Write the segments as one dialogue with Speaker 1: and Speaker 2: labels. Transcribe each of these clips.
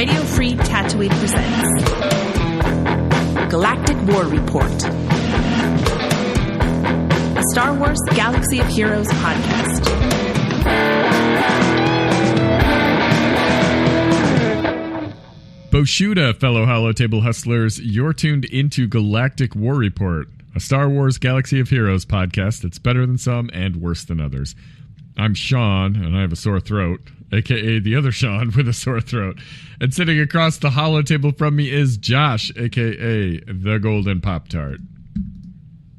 Speaker 1: Radio Free Tatooine presents Galactic War Report, a Star Wars Galaxy of Heroes podcast.
Speaker 2: Boshuda, fellow Holotable hustlers, you're tuned into Galactic War Report, a Star Wars Galaxy of Heroes podcast that's better than some and worse than others. I'm Sean, and I have a sore throat, a.k.a. the other Sean with a sore throat. And sitting across the Holotable from me is Josh, a.k.a. the Golden Pop-Tart.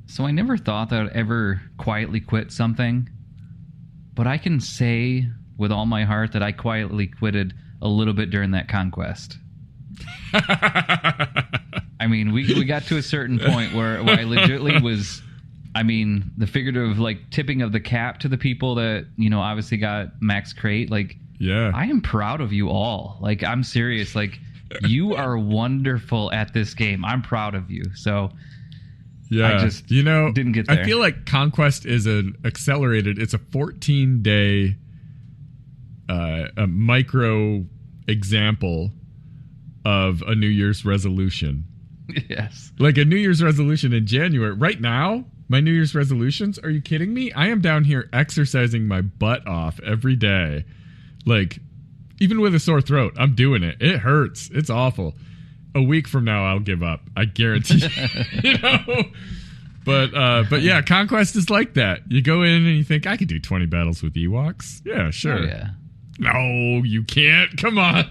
Speaker 3: So I never thought that I'd ever quietly quit something, but I can say with all my heart that I quietly quitted a little bit during that conquest. I mean, we got to a certain point where I legitimately was, I mean, the figurative, like, tipping of the cap to the people that, you know, obviously got max crate. Like, yeah, I am proud of you all. Like, I'm serious. Like, you are wonderful at this game. I'm proud of you. So, yeah, I just didn't get there.
Speaker 2: I feel like Conquest is an accelerated, it's a 14-day a micro example of a New Year's resolution.
Speaker 3: Yes.
Speaker 2: Like a New Year's resolution in January. Right now, my New Year's resolutions, are you kidding me? I am down here exercising my butt off every day. Like, even with a sore throat, I'm doing it. It hurts. It's awful. A week from now, I'll give up. I guarantee you know? But yeah, Conquest is like that. You go in and you think, I could do 20 battles with Ewoks. Yeah, sure.
Speaker 3: Oh, yeah.
Speaker 2: No, you can't. Come on.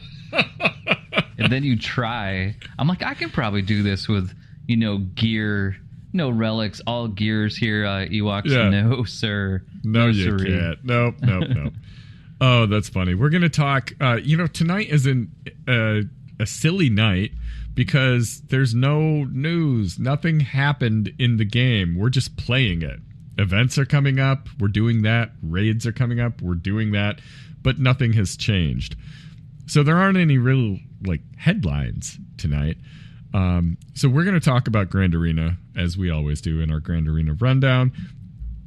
Speaker 3: And then you try. I'm like, I can probably do this with, you know, gear, no relics, all gears here, Ewoks. Yeah. No, sir.
Speaker 2: No, you can't. Nope. Oh, that's funny. We're going to talk, tonight is a silly night because there's no news. Nothing happened in the game. We're just playing it. Events are coming up. We're doing that. Raids are coming up. We're doing that. But nothing has changed. So there aren't any real, like, headlines tonight. So we're going to talk about Grand Arena, as we always do in our Grand Arena rundown.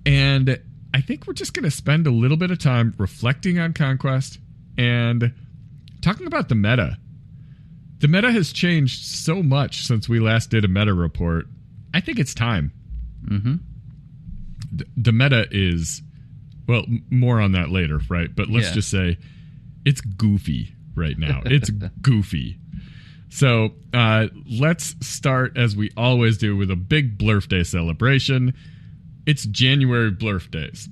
Speaker 2: And I think we're just going to spend a little bit of time reflecting on Conquest and talking about the meta. The meta has changed so much since we last did a meta report. I think it's time.
Speaker 3: Mm-hmm.
Speaker 2: The meta is, well, more on that later, right? But let's just say it's goofy right now. It's goofy. So let's start, as we always do, with a big Blurf Day celebration. It's January Blurf Days.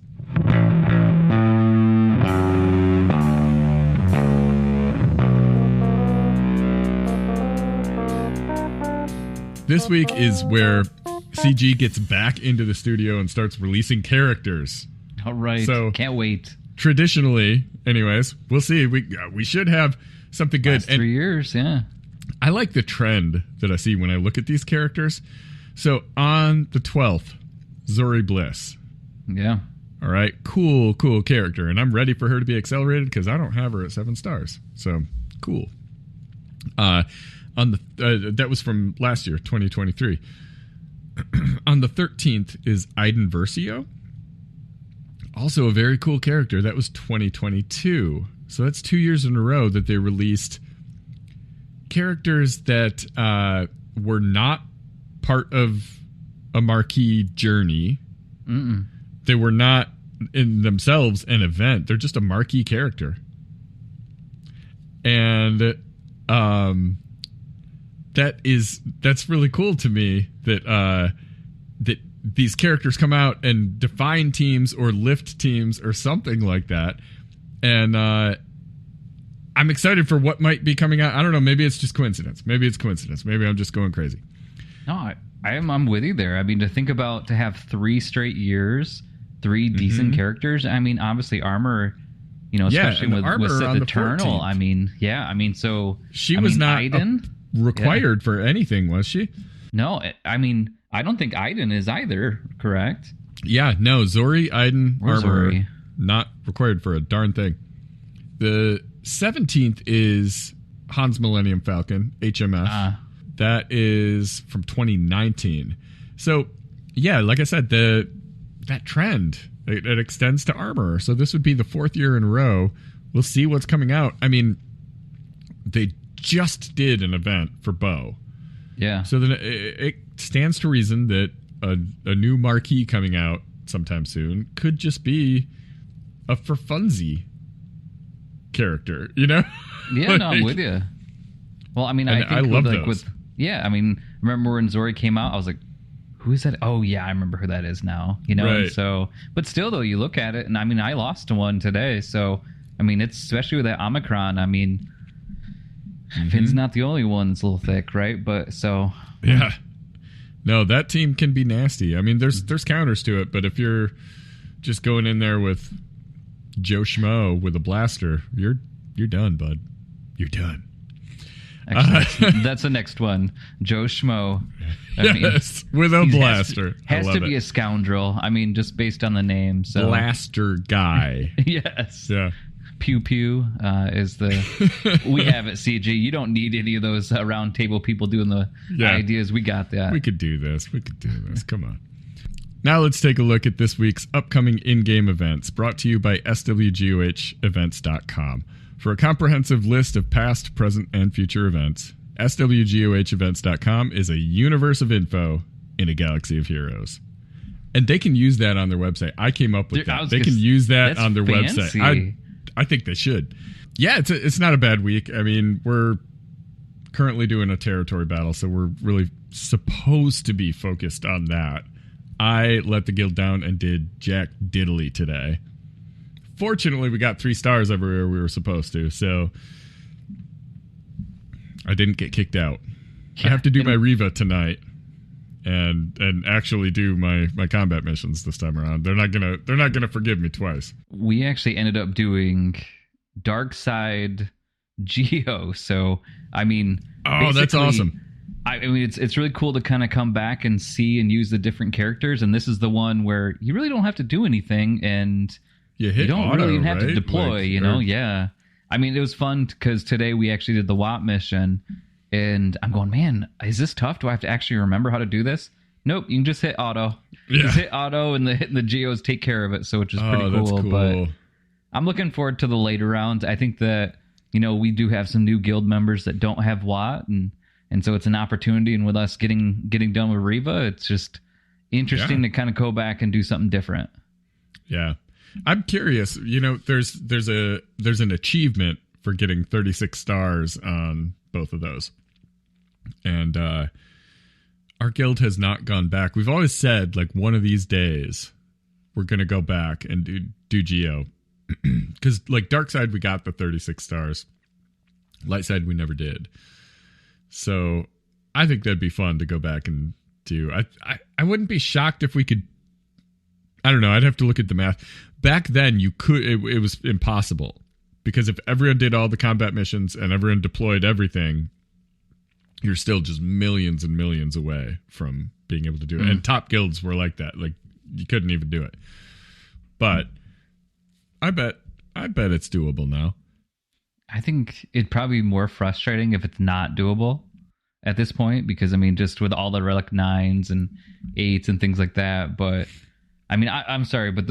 Speaker 2: This week is where CG gets back into the studio and starts releasing characters.
Speaker 3: All right. So can't wait.
Speaker 2: Traditionally, anyways, we'll see. We should have something good.
Speaker 3: Last 3 years, yeah.
Speaker 2: I like the trend that I see when I look at these characters. So on the 12th, Zori Bliss.
Speaker 3: Yeah.
Speaker 2: All right. Cool character. And I'm ready for her to be accelerated because I don't have her at 7 stars. So cool. That was from last year, 2023. On the 13th is Iden Versio. Also a very cool character. That was 2022. So that's 2 years in a row that they released characters that were not part of a marquee journey.
Speaker 3: Mm-mm.
Speaker 2: They were not in themselves an event. They're just a marquee character. And that's really cool to me that these characters come out and define teams or lift teams or something like that. And I'm excited for what might be coming out. I don't know. Maybe it's just coincidence. Maybe I'm just going crazy.
Speaker 3: No, I'm with you there. I mean, to have 3 straight years, 3 decent characters. I mean, obviously Armor, you know, especially with Sith Eternal. 14th. I mean, so
Speaker 2: she was not
Speaker 3: Iden,
Speaker 2: required for anything, was she?
Speaker 3: No, I mean, I don't think Iden is either, correct?
Speaker 2: Yeah, no, Zori, Iden,
Speaker 3: or
Speaker 2: Armor,
Speaker 3: Zori.
Speaker 2: Not required for a darn thing. The 17th is Han's Millennium Falcon, HMF. That is from 2019. So, yeah, like I said, that trend, it extends to Armor. So this would be the 4th year in a row. We'll see what's coming out. I mean, they just did an event for Bo.
Speaker 3: Yeah.
Speaker 2: So then it stands to reason that a new marquee coming out sometime soon could just be a for funzy character, you know?
Speaker 3: Yeah, no, I'm with you. Well, I mean, I think
Speaker 2: I love those.
Speaker 3: I mean, remember when Zori came out? I was like, who is that? Oh, yeah, I remember who that is now. You know,
Speaker 2: right.
Speaker 3: And so, but still, though, you look at it, and I mean, I lost to one today. So, I mean, it's especially with that Omicron. I mean, Finn's not the only one that's a little thick, right? But so,
Speaker 2: yeah, no, that team can be nasty. I mean, there's counters to it, but if you're just going in there with Joe Schmo with a blaster, you're done, bud. You're done.
Speaker 3: Actually, that's the next one. Joe Schmo.
Speaker 2: Yes, with a blaster.
Speaker 3: Has to be a scoundrel. I mean, just based on the name. So.
Speaker 2: Blaster guy.
Speaker 3: Yes.
Speaker 2: Yeah.
Speaker 3: Pew Pew is the we have at CG. You don't need any of those round table people doing the ideas. We got that.
Speaker 2: We could do this. Come on. Now let's take a look at this week's upcoming in-game events, brought to you by swgohevents.com. For a comprehensive list of past, present, and future events, swgohevents.com is a universe of info in a galaxy of heroes. And they can use that on their website. I came up with that. They can use that on their website. I think they should. Yeah, it's not a bad week. I mean, we're currently doing a territory battle, so we're really supposed to be focused on that. I let the guild down and did Jack Diddley today. Fortunately, we got 3 stars everywhere we were supposed to, so I didn't get kicked out. Yeah, I have to do my Riva tonight and actually do my combat missions this time around. They're not gonna forgive me twice.
Speaker 3: We actually ended up doing Dark Side Geo, so I mean,
Speaker 2: oh, that's awesome.
Speaker 3: I mean, it's really cool to kind of come back and see and use the different characters, and this is the one where you really don't have to do anything, and you don't really even have to deploy, you know? Yeah. I mean, it was fun because today we actually did the WAP mission, and I'm going, man, is this tough? Do I have to actually remember how to do this? Nope, you can just hit auto. Yeah. Just hit auto, and the geos take care of it, so which is pretty cool. That's cool. But I'm looking forward to the later rounds. I think that, you know, we do have some new guild members that don't have WAT, and so it's an opportunity, and with us getting done with Riva, it's just interesting to kind of go back and do something different. Yeah.
Speaker 2: I'm curious, you know, there's an achievement for getting 36 stars on both of those. And our guild has not gone back. We've always said, like, one of these days we're going to go back and do Geo. Because, like, Dark Side, we got the 36 stars. Light Side, we never did. So I think that'd be fun to go back and do. I wouldn't be shocked if we could. I don't know. I'd have to look at the math. Back then, you could. It was impossible because if everyone did all the combat missions and everyone deployed everything, you're still just millions and millions away from being able to do it. And top guilds were like that. Like, you couldn't even do it. But I bet it's doable now.
Speaker 3: I think it'd probably be more frustrating if it's not doable at this point, because I mean, just with all the relic 9s and 8s and things like that. But I mean, I'm sorry, but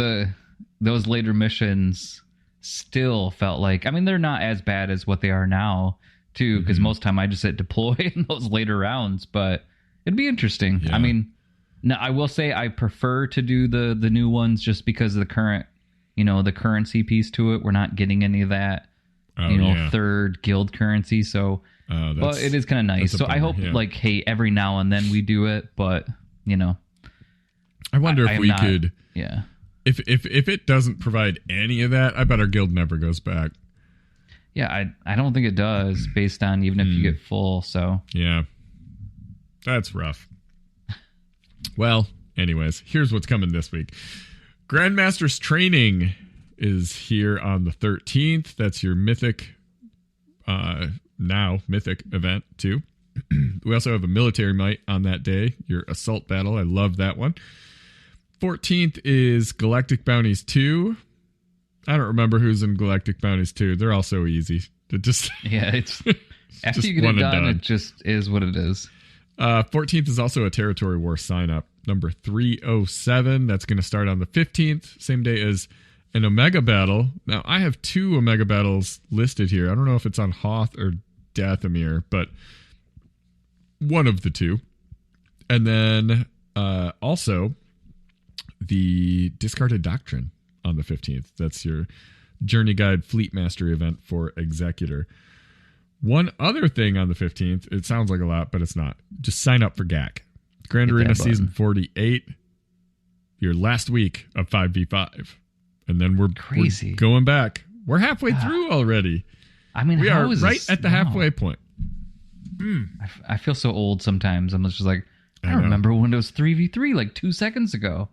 Speaker 3: those later missions still felt like, I mean, they're not as bad as what they are now too, because most time I just hit deploy in those later rounds, but it'd be interesting. Yeah. I mean, now I will say I prefer to do the new ones just because of the current, you know, the currency piece to it. We're not getting any of that, third guild currency. So, but it is kind of nice. So I hope like, hey, every now and then we do it, but you know,
Speaker 2: I wonder if we could,
Speaker 3: yeah.
Speaker 2: If it doesn't provide any of that, I bet our guild never goes back.
Speaker 3: Yeah, I don't think it does, based on even if you get full. So
Speaker 2: yeah, that's rough. Well, anyways, here's what's coming this week. Grandmaster's Training is here on the 13th. That's your mythic, now mythic event too. We also have a military might on that day. Your assault battle. I love that one. 14th is Galactic Bounties 2. I don't remember who's in Galactic Bounties 2. They're all so easy. It's
Speaker 3: after you get it done, it just is what it is.
Speaker 2: 14th is also a Territory War sign-up. Number 307. That's going to start on the 15th. Same day as an Omega Battle. Now, I have 2 Omega Battles listed here. I don't know if it's on Hoth or Dathomir, but one of the two. And then also the Discarded Doctrine on the 15th. That's your Journey Guide Fleet Mastery event for Executor. One other thing on the 15th, it sounds like a lot, but it's not. Just sign up for GAC. Grand Arena Season 48, your last week of 5v5. And then we're going back. We're halfway through already.
Speaker 3: I mean,
Speaker 2: we are right at the halfway point.
Speaker 3: I feel so old sometimes. I'm just like, I remember when it was 3v3 like 2 seconds ago.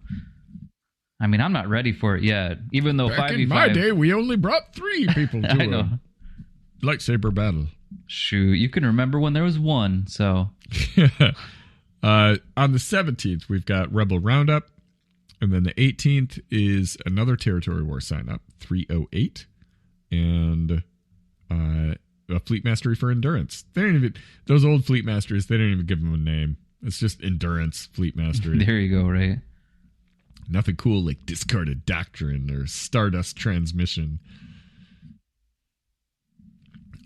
Speaker 3: I mean, I'm not ready for it yet. Even though
Speaker 2: back
Speaker 3: 5v5...
Speaker 2: in my day, we only brought 3 people to a lightsaber battle.
Speaker 3: Shoot, you can remember when there was 1, so...
Speaker 2: On the 17th, we've got Rebel Roundup. And then the 18th is another Territory War sign-up, 308. And a Fleet Mastery for Endurance. They don't even... Those old Fleet Masters, they don't even give them a name. It's just Endurance Fleet Mastery.
Speaker 3: There you go, right?
Speaker 2: Nothing cool like Discarded Doctrine or Stardust Transmission.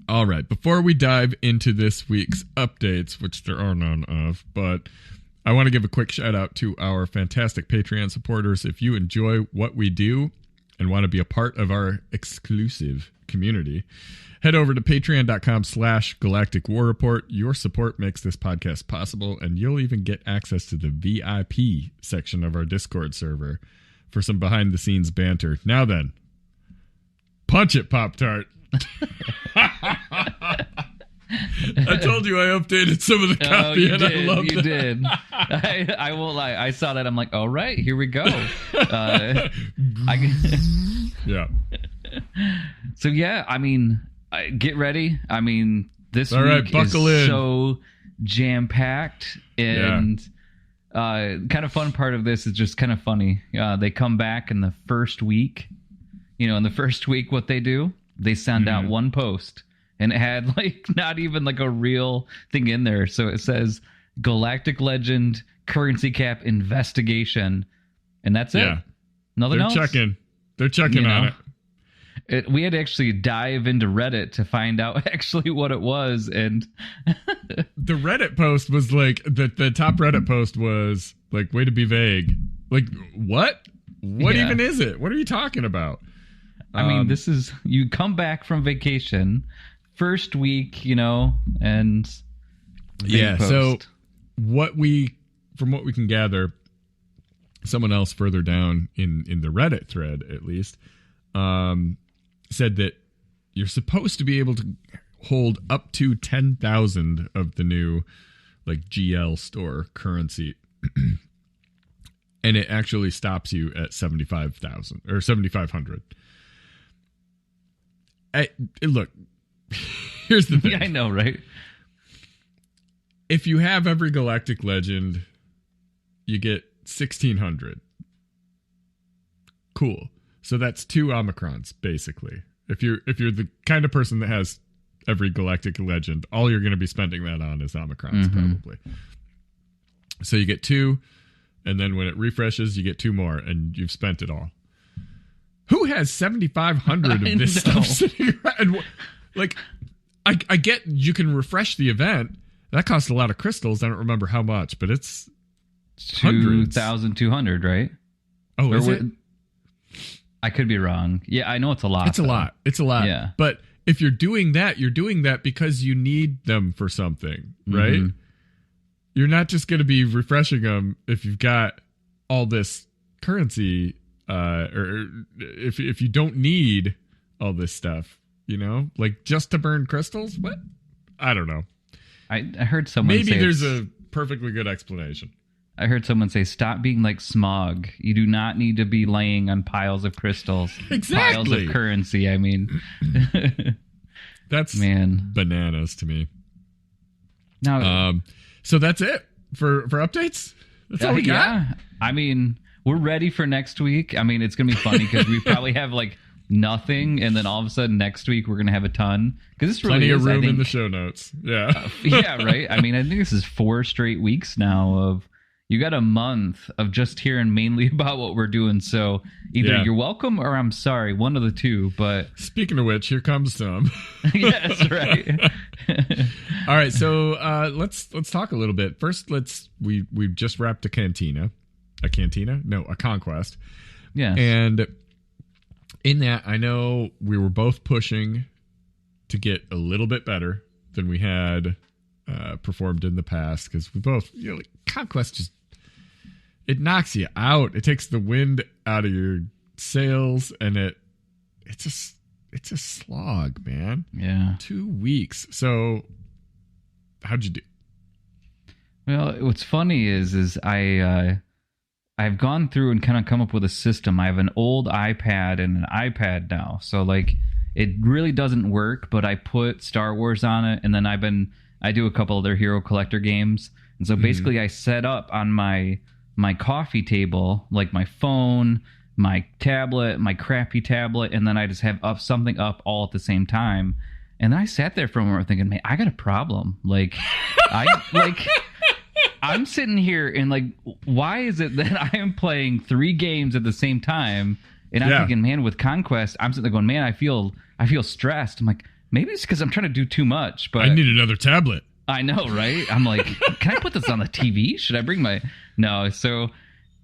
Speaker 2: All right, before we dive into this week's updates, which there are none of, but I want to give a quick shout out to our fantastic Patreon supporters. If you enjoy what we do and want to be a part of our exclusive community, head over to patreon.com/Galactic War Report. Your support makes this podcast possible, and you'll even get access to the VIP section of our Discord server for some behind-the-scenes banter. Now then, punch it, Pop-Tart. I told you I updated some of the copy, and I loved it.
Speaker 3: You did. I won't lie. I saw that. I'm like, all right, here we go.
Speaker 2: Yeah.
Speaker 3: So, yeah, I mean... get ready. I mean, this
Speaker 2: week is
Speaker 3: so jam-packed, and kind of fun part of this is just kind of funny. They come back in the first week. You know, in the first week, what they do, they send out one post, and it had like not even like a real thing in there. So it says Galactic Legend Currency Cap Investigation, and that's it. Nothing else.
Speaker 2: They're checking on it.
Speaker 3: We had to actually dive into Reddit to find out actually what it was, and
Speaker 2: the Reddit post was like the top Reddit post was like, way to be vague. Like, what even is it? What are you talking about?
Speaker 3: I mean, this is, you come back from vacation first week, you know, and
Speaker 2: so from what we can gather, someone else further down in the Reddit thread at least said that you're supposed to be able to hold up to 10,000 of the new like GL store currency. And it actually stops you at 75,000 or 7,500. Look, here's the thing.
Speaker 3: I know, right?
Speaker 2: If you have every Galactic Legend, you get 1,600. Cool. So that's 2 Omicrons, basically. If you're the kind of person that has every Galactic Legend, all you're going to be spending that on is Omicrons, probably. So you get 2, and then when it refreshes, you get 2 more, and you've spent it all. Who has 7,500 of this stuff sitting around? Like, I get you can refresh the event. That costs a lot of crystals. I don't remember how much, but it's
Speaker 3: 2,200, right?
Speaker 2: Oh, is it?
Speaker 3: I could be wrong. Yeah, I know it's a lot.
Speaker 2: It's a lot. Yeah. But if you're doing that because you need them for something, right? You're not just going to be refreshing them if you've got all this currency, or if you don't need all this stuff, you know, like just to burn crystals. What? I don't know.
Speaker 3: I heard someone
Speaker 2: maybe there's a perfectly good explanation.
Speaker 3: I heard someone say, stop being like Smog. You do not need to be laying on piles of crystals.
Speaker 2: Exactly.
Speaker 3: Piles of currency, I mean.
Speaker 2: That's bananas to me.
Speaker 3: Now,
Speaker 2: so that's it for updates? That's all we got?
Speaker 3: Yeah. I mean, we're ready for next week. I mean, it's going to be funny because we probably have like nothing, and then all of a sudden next week we're going to have a ton. Because this really
Speaker 2: plenty of room in the show notes. Yeah.
Speaker 3: Yeah, right? I mean, I think this is 4 straight weeks now of, you got a month of just hearing mainly about what we're doing. So either you're welcome or I'm sorry, one of the two. But
Speaker 2: speaking of which, here comes some.
Speaker 3: Yes, right.
Speaker 2: All right, so let's talk a little bit. First, we've just wrapped a conquest.
Speaker 3: Yes.
Speaker 2: And in that, I know we were both pushing to get a little bit better than we had performed in the past, because we both, like, conquest just, it knocks you out. It takes the wind out of your sails, and it's a slog, man.
Speaker 3: Yeah.
Speaker 2: 2 weeks. So how'd you do?
Speaker 3: Well, what's funny is I've gone through and kind of come up with a system. I have an old iPad and an iPad now. So, like, it really doesn't work, but I put Star Wars on it, and then I do a couple other Hero Collector games. And so basically I set up on my coffee table, like my phone, my tablet, my crappy tablet, and then I just have something up all at the same time. And I sat there for a moment thinking, man, I got a problem. Like, I'm sitting here and, like, why is it that I am playing 3 games at the same time? And I'm thinking, man, with Conquest, I'm sitting there going, man, I feel stressed. I'm like, maybe it's because I'm trying to do too much. But
Speaker 2: I need another tablet.
Speaker 3: I know, right? I'm like, can I put this on the TV? Should I bring my... No. So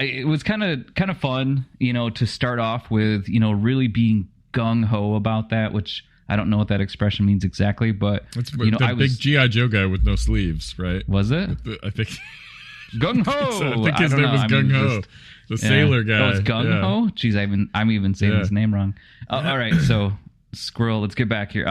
Speaker 3: it was kind of fun, to start off with, really being gung-ho about that, which I don't know what that expression means exactly, but...
Speaker 2: It's the big G.I. Joe guy with no sleeves, right?
Speaker 3: Was it?
Speaker 2: I think...
Speaker 3: Gung-ho!
Speaker 2: I think his name was Gung-ho. The sailor guy.
Speaker 3: Oh, it's Gung-ho? Yeah. Jeez, I'm even saying his name wrong. All right, so... Squirrel, let's get back here.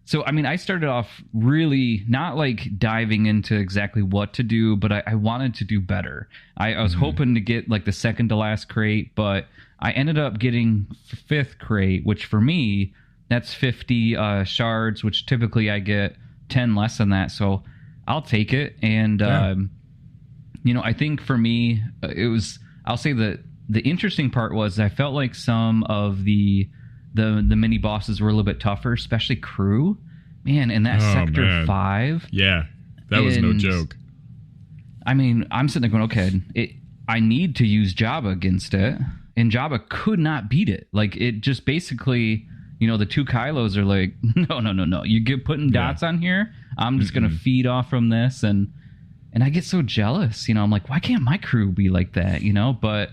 Speaker 3: So, I started off really not like diving into exactly what to do, but I wanted to do better. I was hoping to get like the second to last crate, but I ended up getting 5th crate, which for me, that's 50 shards, which typically I get 10 less than that. So I'll take it. And, I think for me, I'll say that the interesting part was I felt like some of the mini bosses were a little bit tougher, especially crew. Man, in that Sector 5.
Speaker 2: Yeah, that was no joke.
Speaker 3: I'm sitting there going, okay, I need to use Jabba against it, and Jabba could not beat it. Like, it just basically, the 2 Kylos are like, no. You get putting dots on here, I'm just going to feed off from this, and I get so jealous. I'm like, why can't my crew be like that, But,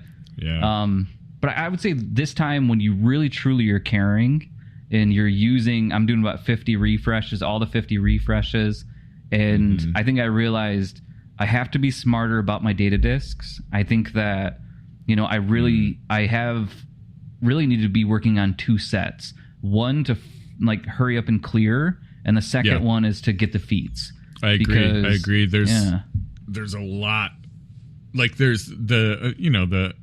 Speaker 3: but I would say this time when you really, truly are carrying... And you're I'm doing about 50 refreshes, all the 50 refreshes. And I think I realized I have to be smarter about my data disks. I think that, I really need to be working on 2 sets. One to hurry up and clear. And the second one is to get the feats.
Speaker 2: I agree. There's a lot. Like, there's the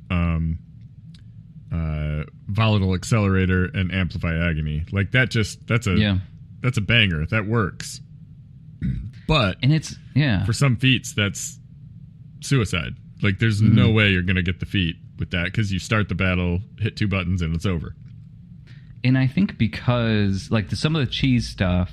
Speaker 2: volatile accelerator and amplify agony, like that's a banger that works. But for some feats that's suicide. Like, there's no way you're gonna get the feat with that, because you start the battle, hit 2 buttons, and it's over.
Speaker 3: And I think because some of the cheese stuff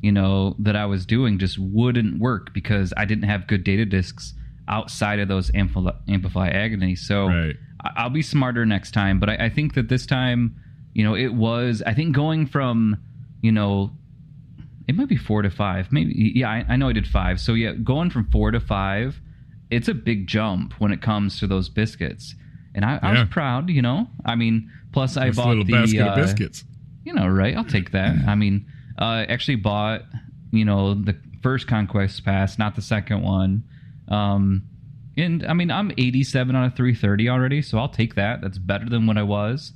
Speaker 3: that I was doing just wouldn't work because I didn't have good data disks outside of those amplify agony. So right. I'll be smarter next time, but I think that this time, it was, I think going from, it might be 4 to 5, maybe. Yeah, I know I did 5. So yeah, going from 4 to 5, it's a big jump when it comes to those biscuits. And I was proud, plus I bought the
Speaker 2: basket of biscuits.
Speaker 3: Right? I'll take that. I actually bought, the first Conquest Pass, not the second one. And I'm 87 out of 330 already, so I'll take that. That's better than what I was.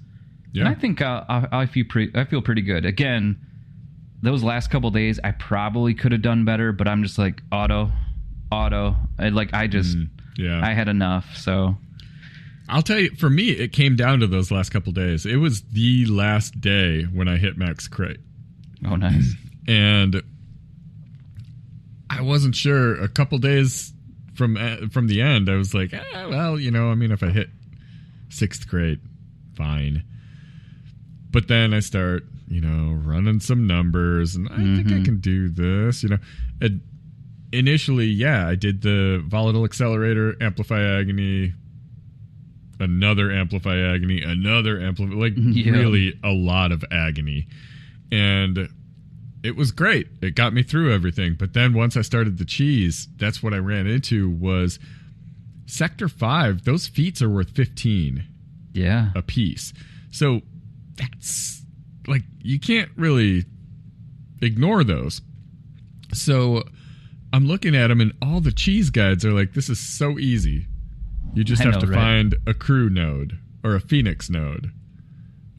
Speaker 3: Yeah. And I think I feel pretty good. Again, those last couple days, I probably could have done better, but I'm just like auto. I had enough. So
Speaker 2: I'll tell you, for me, it came down to those last couple days. It was the last day when I hit max crate.
Speaker 3: Oh, nice.
Speaker 2: And I wasn't sure. A couple days from the end, I was like, if I hit 6th crate, fine. But then I start, running some numbers, and I think I can do this, initially, I did the volatile accelerator, amplify agony, another amplify agony, another amplify, really a lot of agony. And it was great. It got me through everything. But then once I started the cheese, that's what I ran into was Sector 5. Those feats are worth 15 a piece. So that's like, you can't really ignore those. So I'm looking at them and all the cheese guides are like, this is so easy. You just have to find a crew node or a Phoenix node.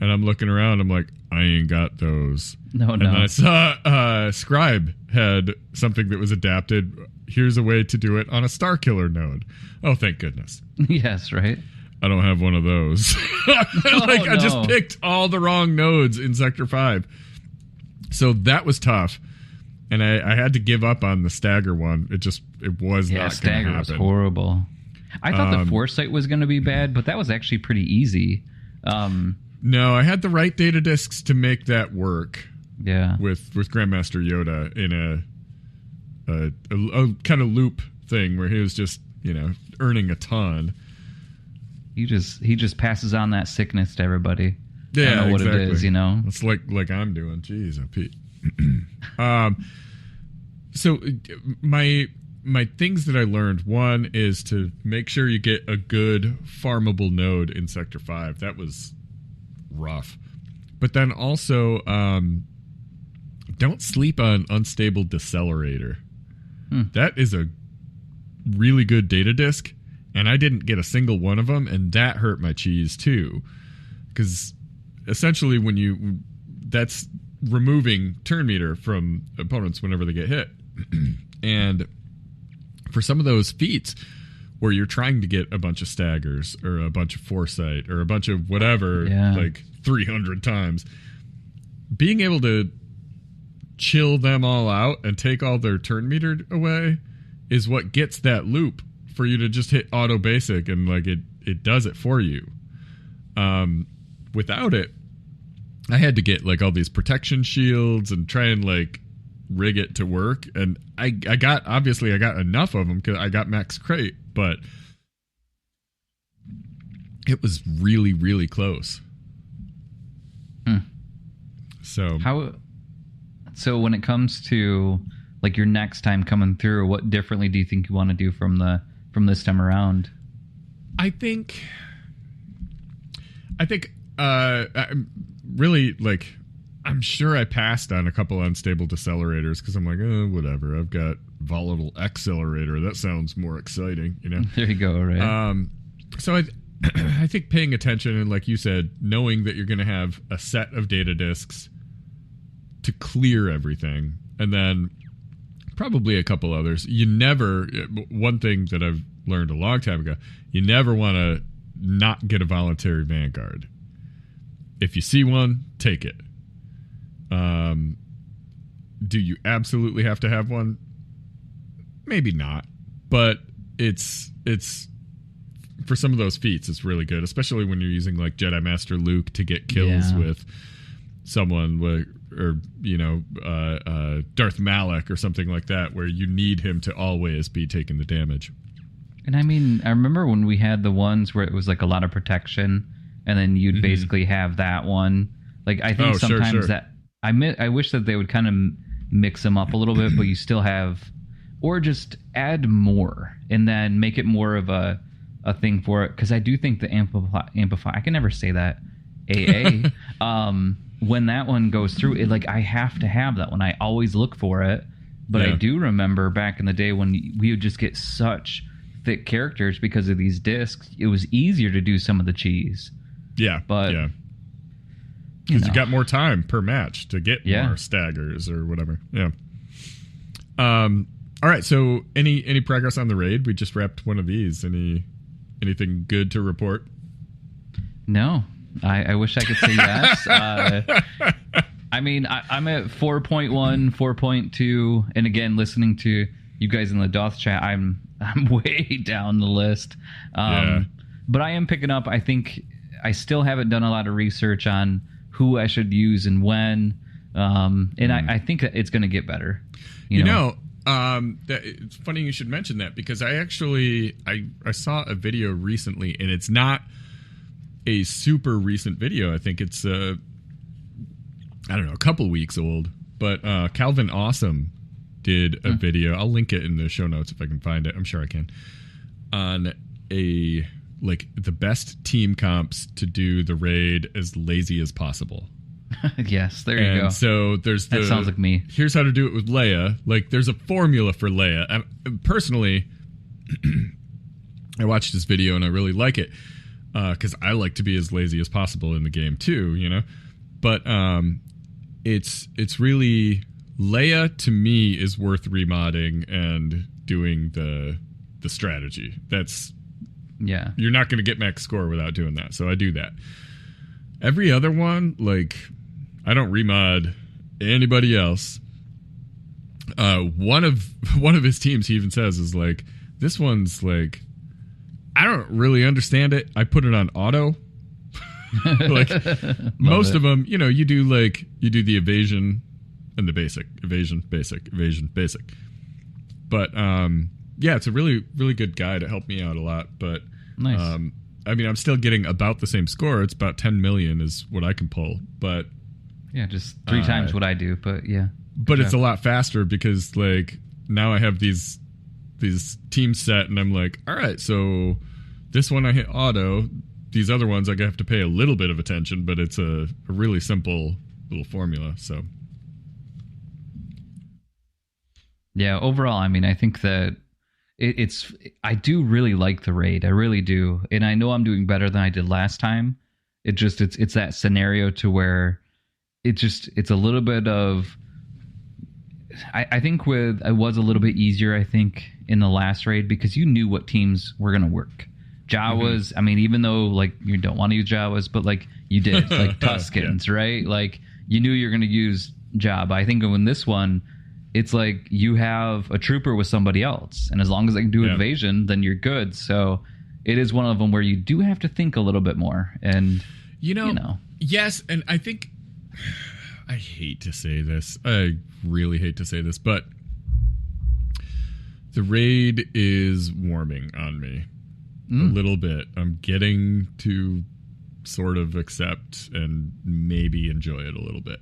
Speaker 2: And I'm looking around, I'm like, I ain't got those. And then I saw Scribe had something that was adapted. Here's a way to do it on a Starkiller node. Oh, thank goodness.
Speaker 3: Yes, right?
Speaker 2: I don't have one of those. I just picked all the wrong nodes in Sector 5. So that was tough. And I had to give up on the Stagger one. It was not going to happen.
Speaker 3: Stagger was horrible. I thought the Foresight was going to be bad, but that was actually pretty easy.
Speaker 2: No, I had the right data discs to make that work.
Speaker 3: Yeah.
Speaker 2: With Grandmaster Yoda in a kind of loop thing where he was just, earning a ton.
Speaker 3: He just passes on that sickness to everybody.
Speaker 2: Yeah,
Speaker 3: I don't know what
Speaker 2: exactly.
Speaker 3: it is,
Speaker 2: It's like I'm doing. Jeez, Pete. So my things that I learned, one is to make sure you get a good farmable node in Sector 5. That was rough. But then also, don't sleep on Unstable Decelerator. That is a really good data disk, and I didn't get a single one of them, and that hurt my cheese too. Because essentially that's removing turn meter from opponents whenever they get hit. And for some of those feats where you're trying to get a bunch of staggers or a bunch of foresight or a bunch of whatever, like 300 times, being able to chill them all out and take all their turn meter away is what gets that loop for you to just hit auto basic and like it does it for you. Without it, I had to get like all these protection shields and try and like rig it to work, and I got enough of them because I got max crate, but it was really, really close.
Speaker 3: So when it comes to like your next time coming through, what differently do you think you want to do from this time around?
Speaker 2: I think I'm really like, I'm sure I passed on a couple unstable decelerators because I'm like, whatever. I've got volatile accelerator. That sounds more exciting,
Speaker 3: There you go, right?
Speaker 2: So I think paying attention and, like you said, knowing that you're going to have a set of data disks to clear everything, and then probably a couple others. One thing that I've learned a long time ago, you never want to not get a voluntary Vanguard. If you see one, take it. Do you absolutely have to have one? Maybe not, but it's for some of those feats, it's really good, especially when you're using like Jedi Master Luke to get kills with someone or Darth Malak or something like that, where you need him to always be taking the damage.
Speaker 3: And I mean, I remember when we had the ones where it was like a lot of protection, and then you'd basically have that one. Like I think sometimes that I wish that they would kind of mix them up a little bit, but you still have, or just add more and then make it more of a thing for it. Because I do think the amplify, I can never say that, AA. When that one goes through, it like I have to have that one. I always look for it, but I do remember back in the day when we would just get such thick characters because of these discs. It was easier to do some of the cheese. Yeah, but because
Speaker 2: you got more time per match to get more staggers or whatever. Yeah. All right. So any progress on the raid? We just wrapped one of these. Anything good to report?
Speaker 3: No. I wish I could say yes. I mean, I'm at 4.1, 4.2, and again, listening to you guys in the Doth chat, I'm way down the list. But I am picking up. I think I still haven't done a lot of research on who I should use and when, and I think it's going to get better. You know,
Speaker 2: It's funny you should mention that because I actually I saw a video recently, and it's not a super recent video. I think it's I don't know, a couple weeks old. But Calvin Awesome did a video. I'll link it in the show notes if I can find it. I'm sure I can. On the best team comps to do the raid as lazy as possible.
Speaker 3: Yes, there you go.
Speaker 2: So that
Speaker 3: sounds like me.
Speaker 2: Here's how to do it with Leia. Like, there's a formula for Leia. Personally, I watched this video and I really like it because I like to be as lazy as possible in the game too, you know. But it's really, Leia to me is worth remodding and doing the strategy. That's,
Speaker 3: yeah,
Speaker 2: you're not going to get max score without doing that. So I do that. Every other one, like, I don't remod anybody else. One of his teams, he even says, is like, this one's like, I don't really understand it. I put it on auto. Like most of them, you know, you do the evasion and the basic, evasion, basic, evasion, basic. But yeah, it's a really, really good guy to help me out a lot. But
Speaker 3: nice.
Speaker 2: I mean, I'm still getting about the same score. It's about 10 million is what I can pull. But
Speaker 3: yeah, just 3 times what I do. But yeah,
Speaker 2: but it's a lot faster because like now I have these teams set, and I'm like, all right, so this one I hit auto. These other ones I have to pay a little bit of attention, but it's a really simple little formula. So
Speaker 3: yeah, overall, I mean, I think that I do really like the raid. I really do. And I know I'm doing better than I did last time. It's that scenario to where it's a little bit of, I think it was a little bit easier, I think, in the last raid because you knew what teams were going to work. Jawas, I mean, even though like you don't want to use Jawas, but like you did, like Tuskens, yeah. Right? Like you knew you're going to use Jabba. I think in this one, it's like you have a trooper with somebody else, and as long as they can do evasion, then you're good. So it is one of them where you do have to think a little bit more. And you know.
Speaker 2: Yes, and I think I hate to say this. I really hate to say this, but the raid is warming on me. A little bit. I'm getting to sort of accept and maybe enjoy it a little bit.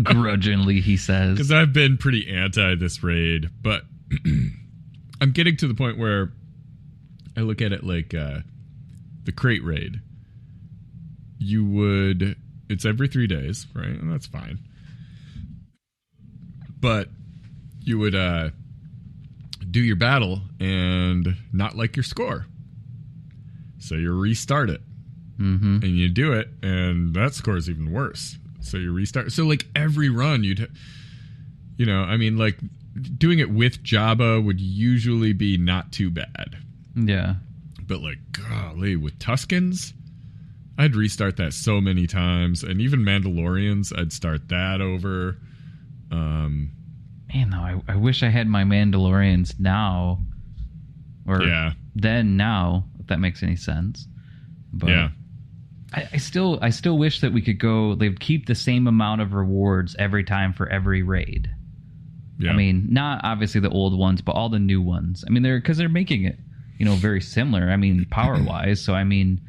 Speaker 3: Grudgingly, he says.
Speaker 2: Because I've been pretty anti this raid, but I'm getting to the point where I look at it like the crate raid. It's every 3 days, right? And that's fine. But you would do your battle and not like your score. So you restart it. Mm-hmm. And you do it, and that score is even worse. So you restart. So like every run I mean, like doing it with Jabba would usually be not too bad.
Speaker 3: Yeah.
Speaker 2: But like, golly, with Tuskens, I'd restart that so many times. And even Mandalorians, I'd start that over.
Speaker 3: Man, though, I wish I had my Mandalorians now. Or then now, if that makes any sense. But yeah. I still wish that we could go, they'd keep the same amount of rewards every time for every raid. Yeah. I mean, not obviously the old ones, but all the new ones. I mean, because they're making it, very similar. I mean, power-wise. So, I mean,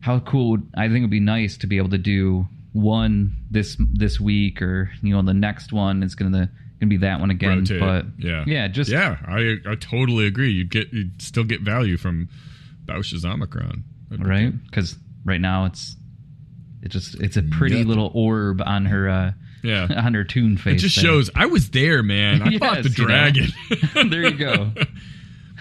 Speaker 3: how cool I think it would be nice to be able to do one this week, or, the next one is going to be that one again.
Speaker 2: Rotate.
Speaker 3: But
Speaker 2: I totally agree. You'd still get value from Bausch's Omicron.
Speaker 3: Right? Because right now it's a pretty little orb on her on her toon face.
Speaker 2: It just shows I was there, man. I fought the dragon.
Speaker 3: There you go.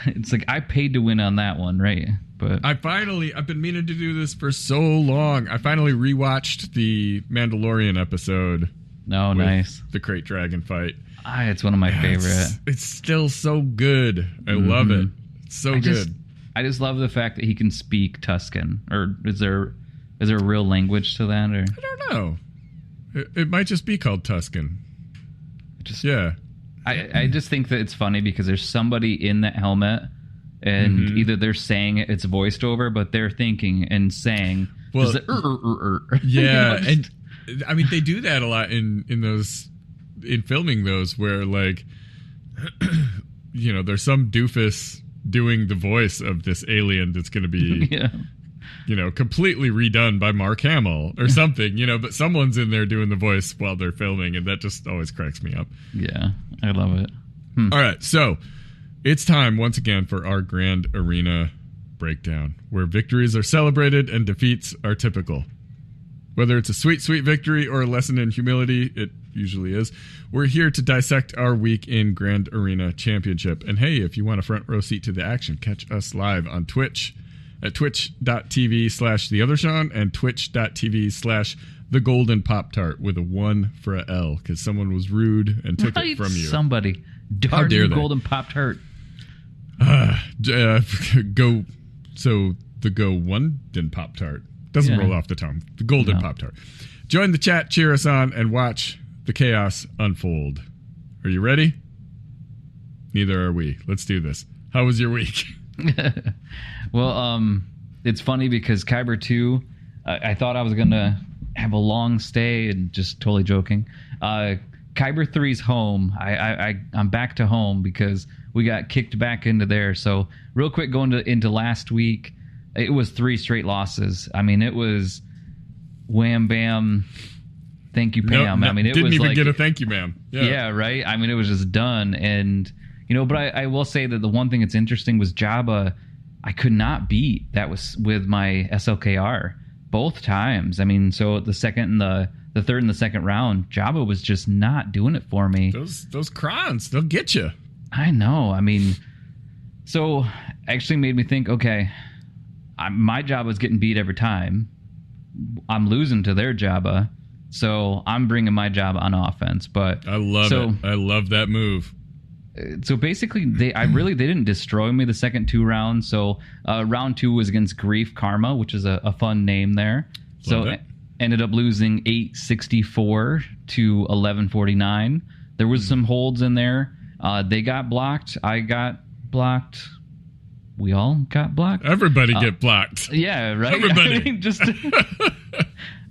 Speaker 3: It's like I paid to win on that one, right? But
Speaker 2: I've been meaning to do this for so long. I finally rewatched the Mandalorian episode.
Speaker 3: Oh, nice.
Speaker 2: The Crate Dragon fight.
Speaker 3: It's one of my favorite.
Speaker 2: It's still so good. I love it. It's so good.
Speaker 3: I just love the fact that he can speak Tusken. Or is there a real language to that? Or
Speaker 2: I don't know. It might just be called Tusken.
Speaker 3: I just think that it's funny because there's somebody in that helmet, and either they're saying it's voiced over, but they're thinking and saying. Well,
Speaker 2: yeah, and I mean they do that a lot in those in filming those where like, there's some doofus doing the voice of this alien that's going to be, completely redone by Mark Hamill or something, but someone's in there doing the voice while they're filming, and that just always cracks me up.
Speaker 3: Yeah, I love it.
Speaker 2: All right, so it's time once again for our Grand Arena breakdown, where victories are celebrated and defeats are typical. Whether it's a sweet, sweet victory or a lesson in humility, it usually is. We're here to dissect our week in Grand Arena Championship. And hey, if you want a front row seat to the action, catch us live on Twitch at twitch.tv/theothershawn and twitch.tv/thegoldenpoptart with a 1 for a L, because someone was rude and took it from you.
Speaker 3: Somebody. Darn you, Golden Pop-Tart.
Speaker 2: Go. So the Golden Pop-Tart. Doesn't roll off the tongue. The Golden Pop-Tart. Join the chat, cheer us on, and watch the chaos unfold. Are you ready? Neither are we. Let's do this. How was your week?
Speaker 3: Well, it's funny because Kyber 2, I thought I was going to have a long stay, and just totally joking. Kyber 3's home. I'm back to home because we got kicked back into there. So real quick, going into last week, it was 3 straight losses. I mean, it was wham, bam, thank you, Pam.
Speaker 2: No,
Speaker 3: I mean, it
Speaker 2: didn't
Speaker 3: was
Speaker 2: even
Speaker 3: like,
Speaker 2: get a thank you, ma'am.
Speaker 3: Yeah, right? I mean, it was just done. And, but I will say that the one thing that's interesting was Jabba, I could not beat. That was with my SLKR both times. I mean, so the second and the third and the second round, Jabba was just not doing it for me.
Speaker 2: Those crons, they'll get you.
Speaker 3: I know. I mean, so actually made me think, okay, my Jabba's getting beat every time. I'm losing to their Jabba, so I'm bringing my Jabba on offense. But
Speaker 2: I love it. I love that move.
Speaker 3: So basically, they didn't destroy me the second 2 rounds. So round 2 was against Grief Karma, which is a fun name there.
Speaker 2: Love
Speaker 3: so
Speaker 2: it.
Speaker 3: Ended up losing 864 to 1149. There was some holds in there. They got blocked. I got blocked. We all got blocked.
Speaker 2: Everybody get blocked.
Speaker 3: Yeah, right.
Speaker 2: Everybody.
Speaker 3: I mean, just.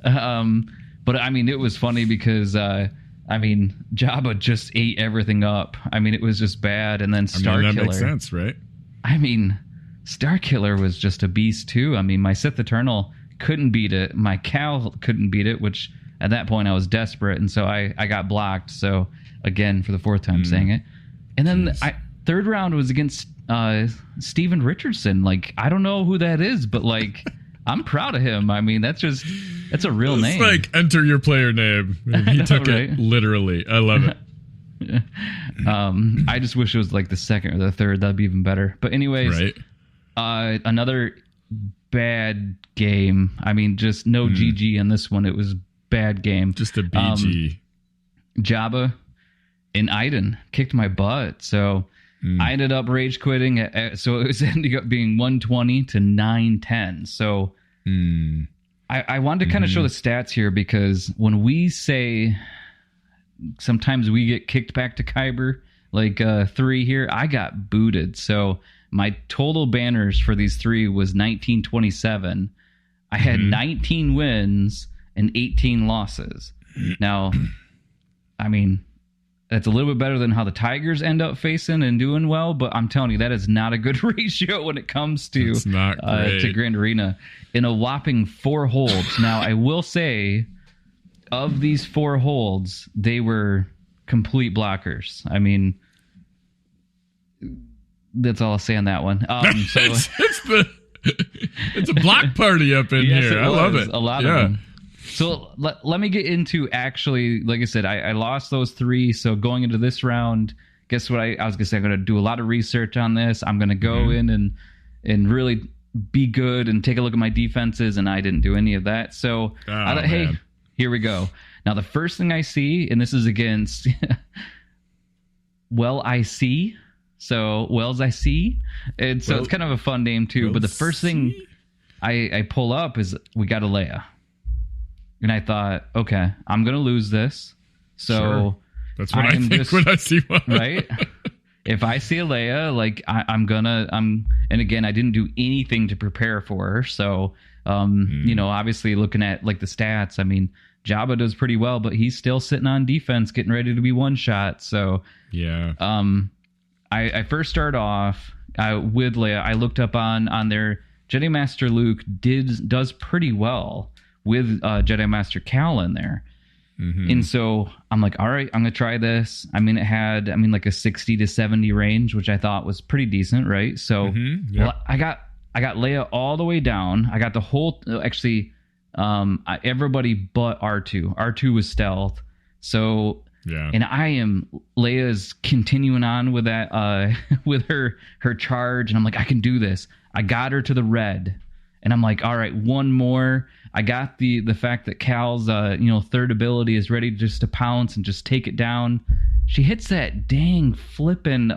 Speaker 3: But I mean, it was funny because Jabba just ate everything up. I mean, it was just bad, and then Starkiller.
Speaker 2: That makes sense, right?
Speaker 3: I mean, Starkiller was just a beast too. I mean, my Sith Eternal couldn't beat it. My Cal couldn't beat it, which at that point I was desperate, and so I got blocked. So again, for the 4th time saying it, and then third round was against Steven Richardson. Like, I don't know who that is, but like, I'm proud of him. I mean, that's a real name.
Speaker 2: It's like enter your player name. And he took
Speaker 3: right?
Speaker 2: it literally. I love it.
Speaker 3: I just wish it was like the second or the third. That'd be even better. But anyways,
Speaker 2: right.
Speaker 3: Another bad game. I mean, just no GG in this one. It was bad game.
Speaker 2: Just a BG.
Speaker 3: Jabba and Iden kicked my butt. So I ended up rage quitting. So it was ending up being 120 to 910. So I wanted to kind of show the stats here, because when we say sometimes we get kicked back to Kyber, like 3 here, I got booted. So my total banners for these 3 was 1927. I had 19 wins and 18 losses. Now, I mean, that's a little bit better than how the Tigers end up facing and doing well, but I'm telling you, that is not a good ratio when it comes to Grand Arena. In a whopping 4 holds. Now, I will say, of these 4 holds, they were complete blockers. I mean, that's all I'll say on that one.
Speaker 2: It's a block party up in here. I love it.
Speaker 3: A lot of them. So let me get into, actually, like I said, I lost those 3. So going into this round, guess what? I was going to say, I'm going to do a lot of research on this. I'm going to go in and really be good and take a look at my defenses, and I didn't do any of that. So I thought, hey, here we go. Now, the first thing I see, and this is against I See. So Wells I See. And so it's kind of a fun name too. But the first thing I pull up is we got a Leia. And I thought, okay, I'm going to lose this. So
Speaker 2: that's what I think when I see one.
Speaker 3: Right? If I see a Leia, like and again, I didn't do anything to prepare for her. So, obviously looking at like the stats, I mean, Jabba does pretty well, but he's still sitting on defense, getting ready to be one shot. So
Speaker 2: yeah.
Speaker 3: I first start off with Leia. I looked up on their Jedi Master Luke does pretty well with Jedi Master Cal in there. Mm-hmm. And so I'm like, all right, I'm going to try this. I mean, it had, like a 60 to 70 range, which I thought was pretty decent, right? So well, I got Leia all the way down. I got the whole, actually, everybody but R2. R2 was stealth. So, and Leia's continuing on with that, with her charge. And I'm like, I can do this. I got her to the red. And I'm like, all right, one more. I got the fact that Cal's third ability is ready just to pounce and just take it down. She hits that dang flippin'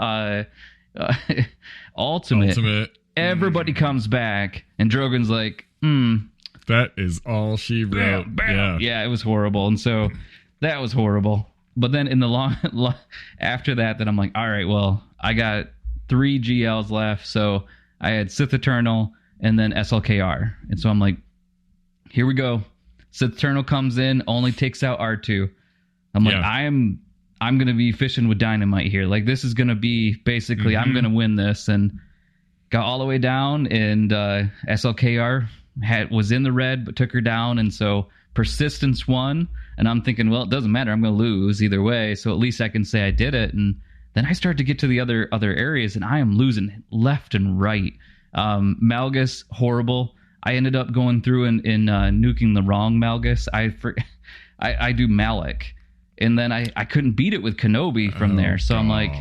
Speaker 3: ultimate. Everybody comes back, and Drogon's like,
Speaker 2: That is all she wrote.
Speaker 3: Yeah, it was horrible. And so that was horrible. But then in the after that, I'm like, all right, well, I got 3 GLs left. So I had Sith Eternal and then SLKR. And so I'm like, here we go. Sith Eternal comes in, only takes out R2. I'm like, I'm going to be fishing with dynamite here. Like, this is going to be basically, I'm going to win this. And got all the way down, and SLKR was in the red, but took her down. And so persistence won. And I'm thinking, well, it doesn't matter. I'm going to lose either way. So at least I can say I did it. And then I start to get to the other areas, and I am losing left and right. Malgus, horrible. I ended up going through and nuking the wrong Malgus. I do Malik. And then I couldn't beat it with Kenobi from there. So I'm like,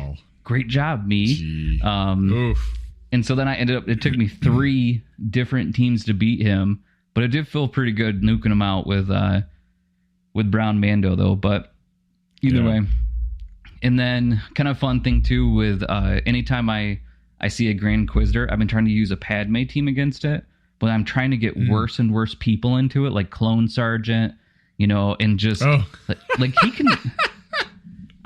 Speaker 3: great job, me. And so then I ended up, it took me 3 different teams to beat him. But it did feel pretty good nuking him out with Brown Mando, though. But either way. And then kind of fun thing, too, with anytime I see a Grand Inquisitor, I've been trying to use a Padme team against it. But I'm trying to get worse and worse people into it, like Clone Sergeant, and just like he can.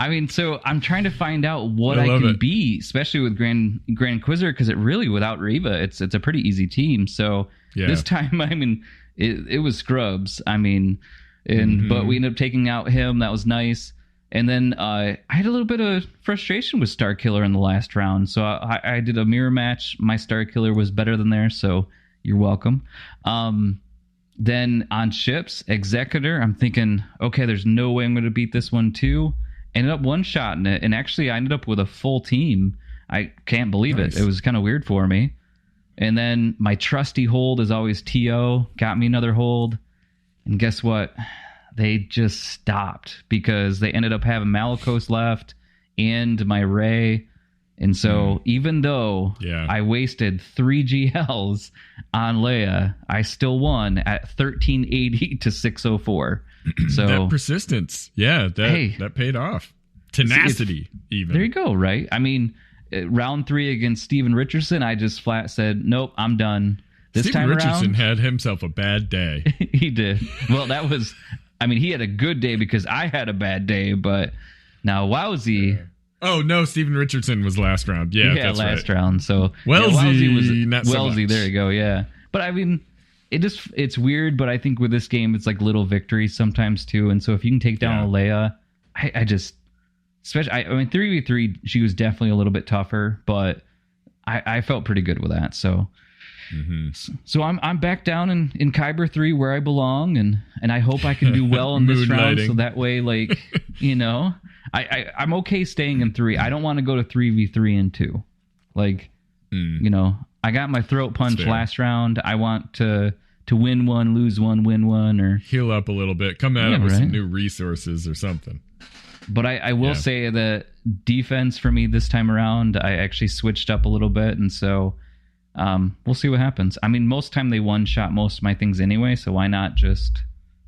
Speaker 3: I mean, so I'm trying to find out what I can be, especially with Grand Inquisitor, because it really, without Reva, it's a pretty easy team. So this time, I mean, it was scrubs. I mean, but we ended up taking out him. That was nice. And then I had a little bit of frustration with Starkiller in the last round. So I did a mirror match. My Starkiller was better than theirs, so you're welcome. Then on ships, Executor, I'm thinking, okay, there's no way I'm going to beat this one too. Ended up one-shotting it, and actually I ended up with a full team. I can't believe it. It was kind of weird for me. And then my trusty hold is always TO. Got me another hold. And guess what? They just stopped because they ended up having Malicos left and my Rey. And so even though I wasted 3 GLs on Leia, I still won at 1380 to 604. So
Speaker 2: that persistence, that paid off. Tenacity, even.
Speaker 3: There you go, right? I mean, round 3 against Steven Richardson, I just flat said, nope, I'm done.
Speaker 2: Steven Richardson had himself a bad day.
Speaker 3: He did. Well, that was, I mean, he had a good day because I had a bad day, but now Wowsy...
Speaker 2: Oh, no, Steven Richardson was last round. Yeah, that's
Speaker 3: last
Speaker 2: right.
Speaker 3: round. So
Speaker 2: Wellesley was
Speaker 3: not so Wellesley, much. There you go, yeah. But I mean, it's weird, but I think with this game, it's like little victories sometimes too. And so if you can take down a Leia, I just, especially, I mean, 3v3, she was definitely a little bit tougher, but I felt pretty good with that. So, so I'm back down in Kyber 3 where I belong, and I hope I can do well in this round. So that way, like, I'm okay staying in 3. I don't want to go to 3v3 and 2. Like, I got my throat punch last round. I want to win one, lose one, win one, or
Speaker 2: heal up a little bit. Come out with some new resources or something.
Speaker 3: But I will say that defense for me this time around, I actually switched up a little bit, and so we'll see what happens. I mean, most time they one-shot most of my things anyway, so why not just,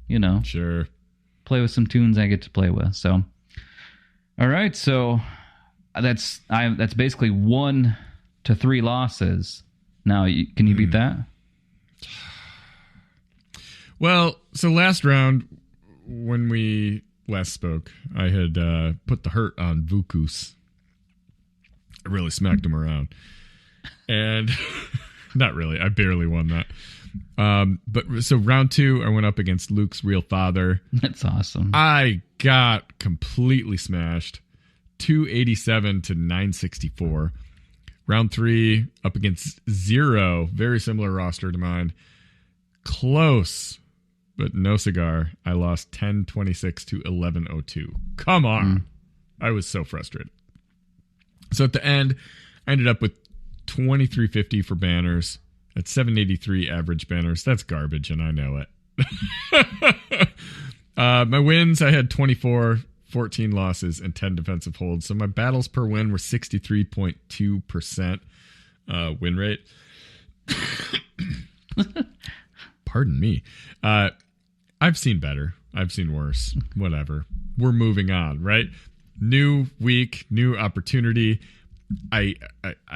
Speaker 3: play with some tunes I get to play with. So, all right, so that's basically 1 to 3 losses. Now, can you beat that?
Speaker 2: Well, so last round, when we last spoke, I had put the hurt on Vukus. I really smacked him around. And not really. I barely won that. But so round 2, I went up against Luke's real father.
Speaker 3: That's awesome.
Speaker 2: I got completely smashed. 287 to 964. Round 3, up against Zero. Very similar roster to mine. Close, but no cigar. I lost 1026 to 1102. Come on. I was so frustrated. So at the end, I ended up with 2350 for banners at 783 average banners. That's garbage, and I know it. My wins, I had 24, 14 losses, and 10 defensive holds. So my battles per win were 63.2% win rate. Pardon me. I've seen better. I've seen worse. Whatever. We're moving on, right? New week, new opportunity. I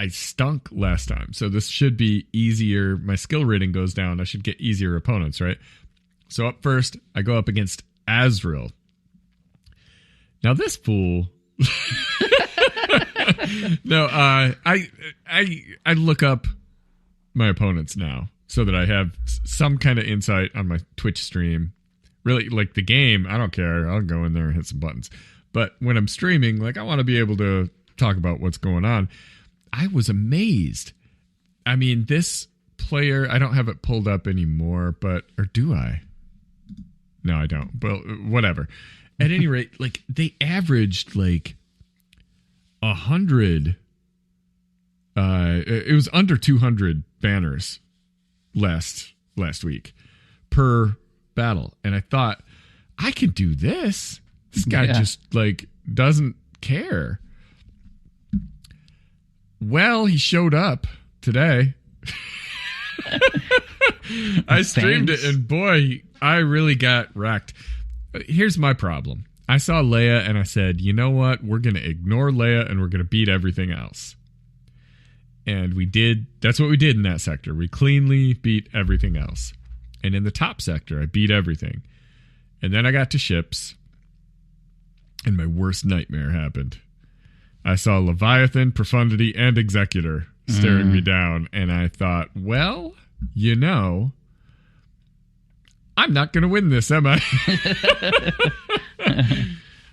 Speaker 2: stunk last time, so this should be easier. My skill rating goes down. I should get easier opponents, right? So up first, I go up against Azrael. Now this fool. No, I look up my opponents now so that I have some kind of insight on my Twitch stream. Really, like the game, I don't care. I'll go in there and hit some buttons. But when I'm streaming, like I want to be able to talk about what's going on. I was amazed. I mean, this player, I don't have it pulled up anymore, or do I? No, I don't. But whatever. At any rate, like they averaged like 100. It was under 200 banners last week per battle, and I thought I can do this. This guy just like doesn't care. Well, he showed up today. I streamed it, and boy, I really got wrecked. Here's my problem. I saw Leia, and I said, you know what? We're going to ignore Leia, and we're going to beat everything else. And we did. That's what we did in that sector. We cleanly beat everything else. And in the top sector, I beat everything. And then I got to ships, and my worst nightmare happened. I saw Leviathan, Profundity, and Executor staring me down, and I thought, well, you know, I'm not going to win this, am I?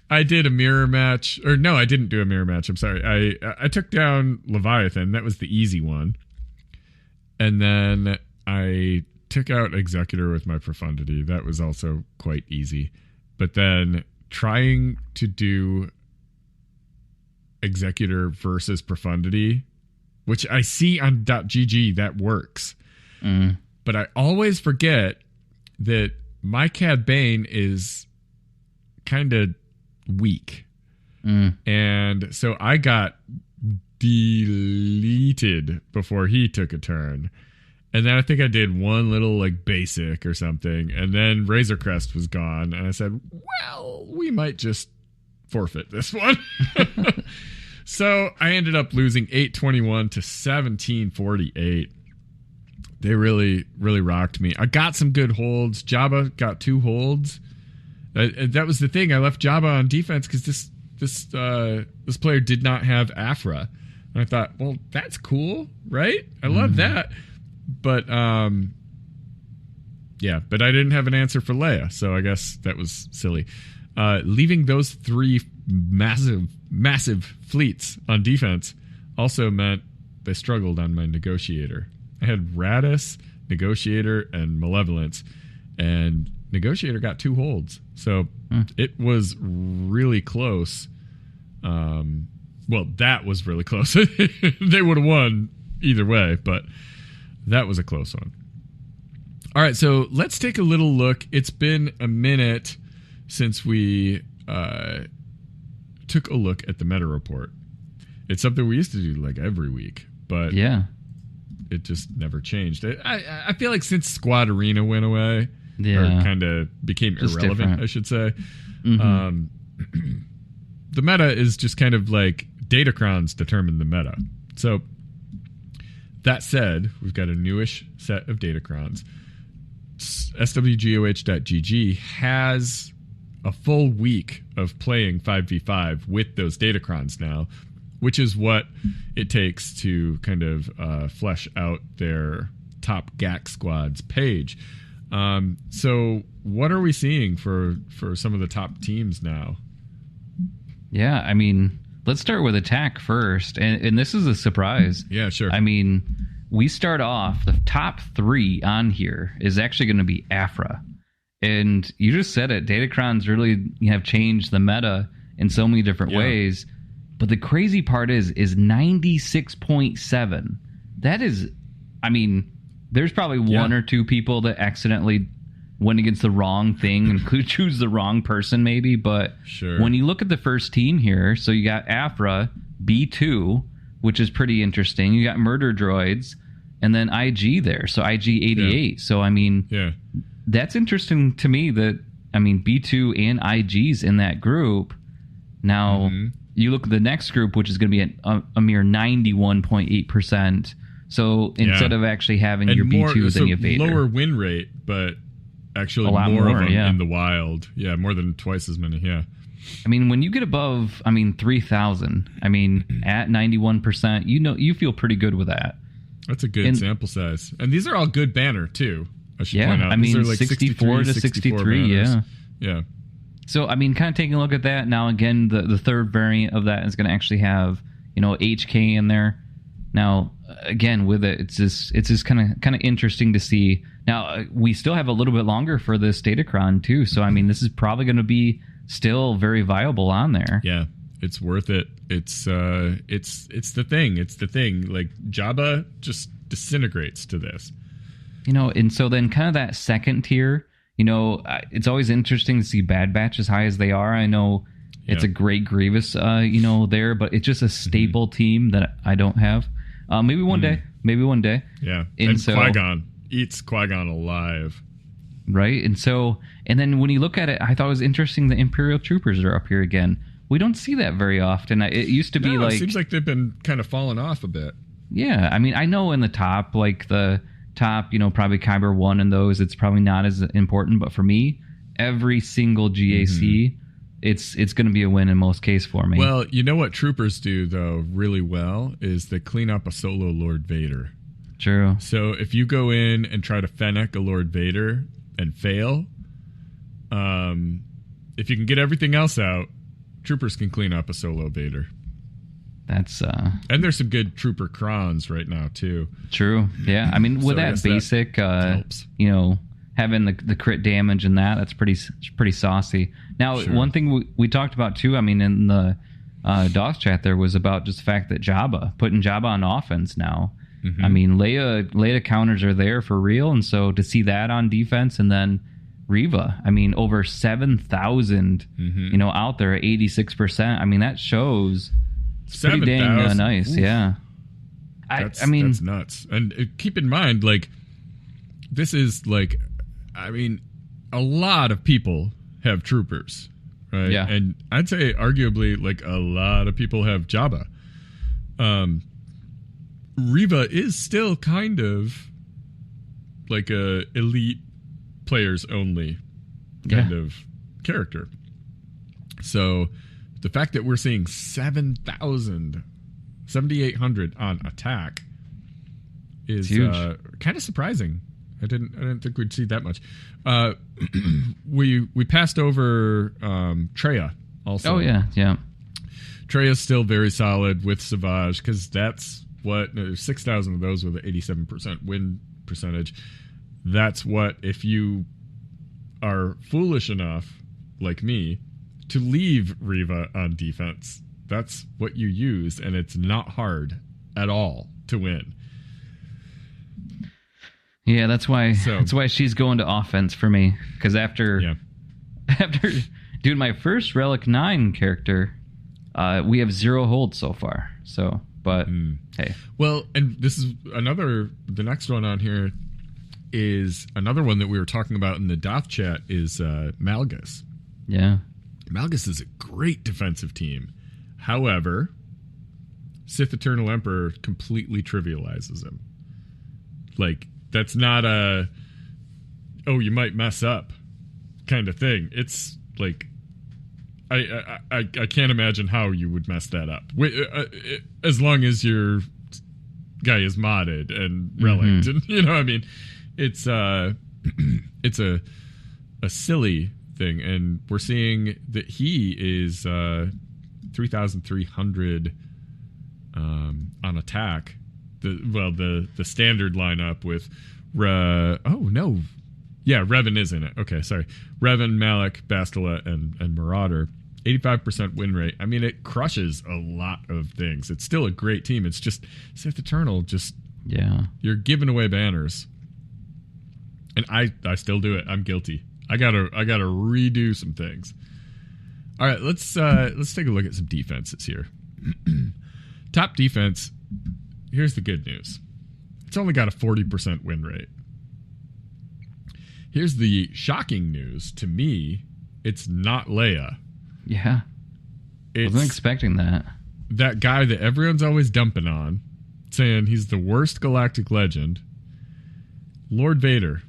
Speaker 2: I did a mirror match. Or no, I didn't do a mirror match. I'm sorry. I took down Leviathan. That was the easy one. And then I took out Executor with my Profundity. That was also quite easy. But then trying to do Executor versus Profundity, which I see on .gg, that works. But I always forget that my Cad Bane is kind of weak. And so I got deleted before he took a turn. And then I think I did one little like basic or something. And then Razor Crest was gone. And I said, well, we might just forfeit this one. So I ended up losing 821 to 1748. They really, really rocked me. I got some good holds. Jabba got 2 holds. That was the thing. I left Jabba on defense because this player did not have Afra. And I thought, well, that's cool, right? I love that. But but I didn't have an answer for Leia, so I guess that was silly. Leaving those 3 massive fleets on defense also meant they struggled on my Negotiator. I had Radis, Negotiator, and Malevolence, and Negotiator got 2 holds. So it was really close. Well, that was really close. They would have won either way, but that was a close one. All right, so let's take a little look. It's been a minute since we took a look at the meta report. It's something we used to do like every week, but it just never changed. I feel like since Squad Arena went away, or kind of became just irrelevant, different. I should say. The meta is just kind of like datacrons determine the meta. So that said, we've got a newish set of datacrons. SWGOH.GG has a full week of playing 5v5 with those datacrons now, which is what it takes to kind of flesh out their top GAC squads page. So what are we seeing for some of the top teams now?
Speaker 3: Yeah, I mean, let's start with attack first. And this is a surprise.
Speaker 2: Yeah, sure.
Speaker 3: I mean, we start off, the top 3 on here is actually going to be Afra. And you just said it, datacrons really have changed the meta in so many different ways. But the crazy part is 96.7. That is, I mean, there's probably one or two people that accidentally went against the wrong thing and could choose the wrong person maybe. But when you look at the first team here, so you got Afra, B2, which is pretty interesting. You got Murder Droids, and then IG there. So IG 88. So, I mean, that's interesting to me that, I mean, B2 and IG's in that group. Now, you look at the next group, which is going to be a mere 91.8%. So instead of actually having your B2s and your Vader.
Speaker 2: Lower win rate, but actually more of them in the wild. Yeah, more than twice as many, I
Speaker 3: mean, when you get above, 3,000, at 91%, you feel pretty good with that.
Speaker 2: That's a good sample size. And these are all good banner, too, I should point out.
Speaker 3: I mean, like 64 to 63,
Speaker 2: banners. Yeah.
Speaker 3: So, I mean, kind of taking a look at that. Now, again, the third variant of that is going to actually have, HK in there. Now, again, with it, it's just kind of interesting to see. Now, we still have a little bit longer for this datacron, too. So, I mean, this is probably going to be still very viable on there.
Speaker 2: Yeah, it's worth it. It's the thing. It's the thing. Like, Jabba just disintegrates to this.
Speaker 3: And so then kind of that second tier, it's always interesting to see Bad Batch as high as they are. I know it's a great Grievous, there, but it's just a staple team that I don't have. Maybe one day.
Speaker 2: Yeah. And so, Qui-Gon eats Qui-Gon alive.
Speaker 3: Right. And then when you look at it, I thought it was interesting the Imperial Troopers are up here again. We don't see that very often. It used to be like...
Speaker 2: it seems like they've been kind of falling off a bit.
Speaker 3: Yeah. I mean, I know in the top, like the top, probably Kyber 1 and those, it's probably not as important. But for me, every single GAC, it's going to be a win in most cases for me.
Speaker 2: Well, you know what troopers do, though, really well, is they clean up a solo Lord Vader.
Speaker 3: True.
Speaker 2: So if you go in and try to Fennec a Lord Vader and fail, if you can get everything else out, troopers can clean up a solo Vader.
Speaker 3: That's
Speaker 2: and there's some good trooper crons right now too.
Speaker 3: True. Yeah. I mean, with that basic, having the crit damage and that's pretty saucy. Now, one thing we talked about too, I mean, in the DOS chat there was about just the fact that putting Jabba on offense now. I mean, Leia counters are there for real, and so to see that on defense, and then Reva, I mean, over 7,000, out there at 86%. I mean, that shows it's pretty dang nice. Yeah.
Speaker 2: That's nuts. And keep in mind, like, this is like, I mean, a lot of people have troopers, right?
Speaker 3: Yeah.
Speaker 2: And I'd say arguably, like, a lot of people have Jabba. Reva is still kind of like a elite players only kind of character. So the fact that we're seeing 7,800 on attack is kind of surprising. I didn't think we'd see that much. We passed over Traya also.
Speaker 3: Oh yeah.
Speaker 2: Treya's still very solid with Savage because that's what 6,000 of those with an 87% win percentage. That's what, if you are foolish enough, like me, to leave Reva on defense, that's what you use, and it's not hard at all to win.
Speaker 3: Yeah, that's why she's going to offense for me. Because after doing my first Relic 9 character, we have 0 holds so far. So, but hey.
Speaker 2: Well, and this is the next one on here is another one that we were talking about in the Doth chat is Malgus.
Speaker 3: Yeah.
Speaker 2: Malgus is a great defensive team. However, Sith Eternal Emperor completely trivializes him. Like, that's not you might mess up kind of thing. It's like, I can't imagine how you would mess that up. As long as you're guy is modded and relicked, and I mean, it's a silly thing, and we're seeing that he is 3,300 on attack. The standard lineup with Revan is in it. Okay, sorry. Revan, Malak, Bastila, and Marauder. 85% win rate. I mean, it crushes a lot of things. It's still a great team. It's just Sith Eternal. You're giving away banners, and I still do it. I'm guilty. I gotta redo some things. All right, let's take a look at some defenses here. Top defense. Here's the good news. It's only got a 40% win rate. Here's the shocking news to me. It's not Leia.
Speaker 3: Yeah. I wasn't expecting that.
Speaker 2: That guy that everyone's always dumping on, saying he's the worst galactic legend. Lord Vader.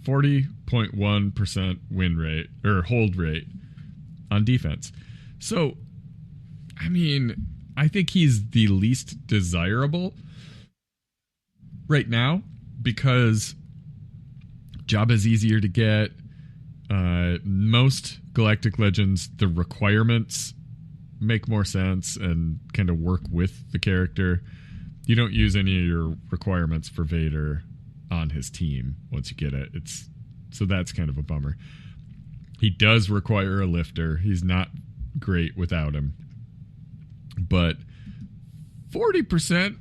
Speaker 2: 40.1% win rate, or hold rate, on defense. So, I mean, I think he's the least desirable right now because Jabba's easier to get. Most Galactic Legends, the requirements make more sense and kind of work with the character. You don't use any of your requirements for Vader on his team once you get it. So that's kind of a bummer. He does require a lifter. He's not great without him. But 40%,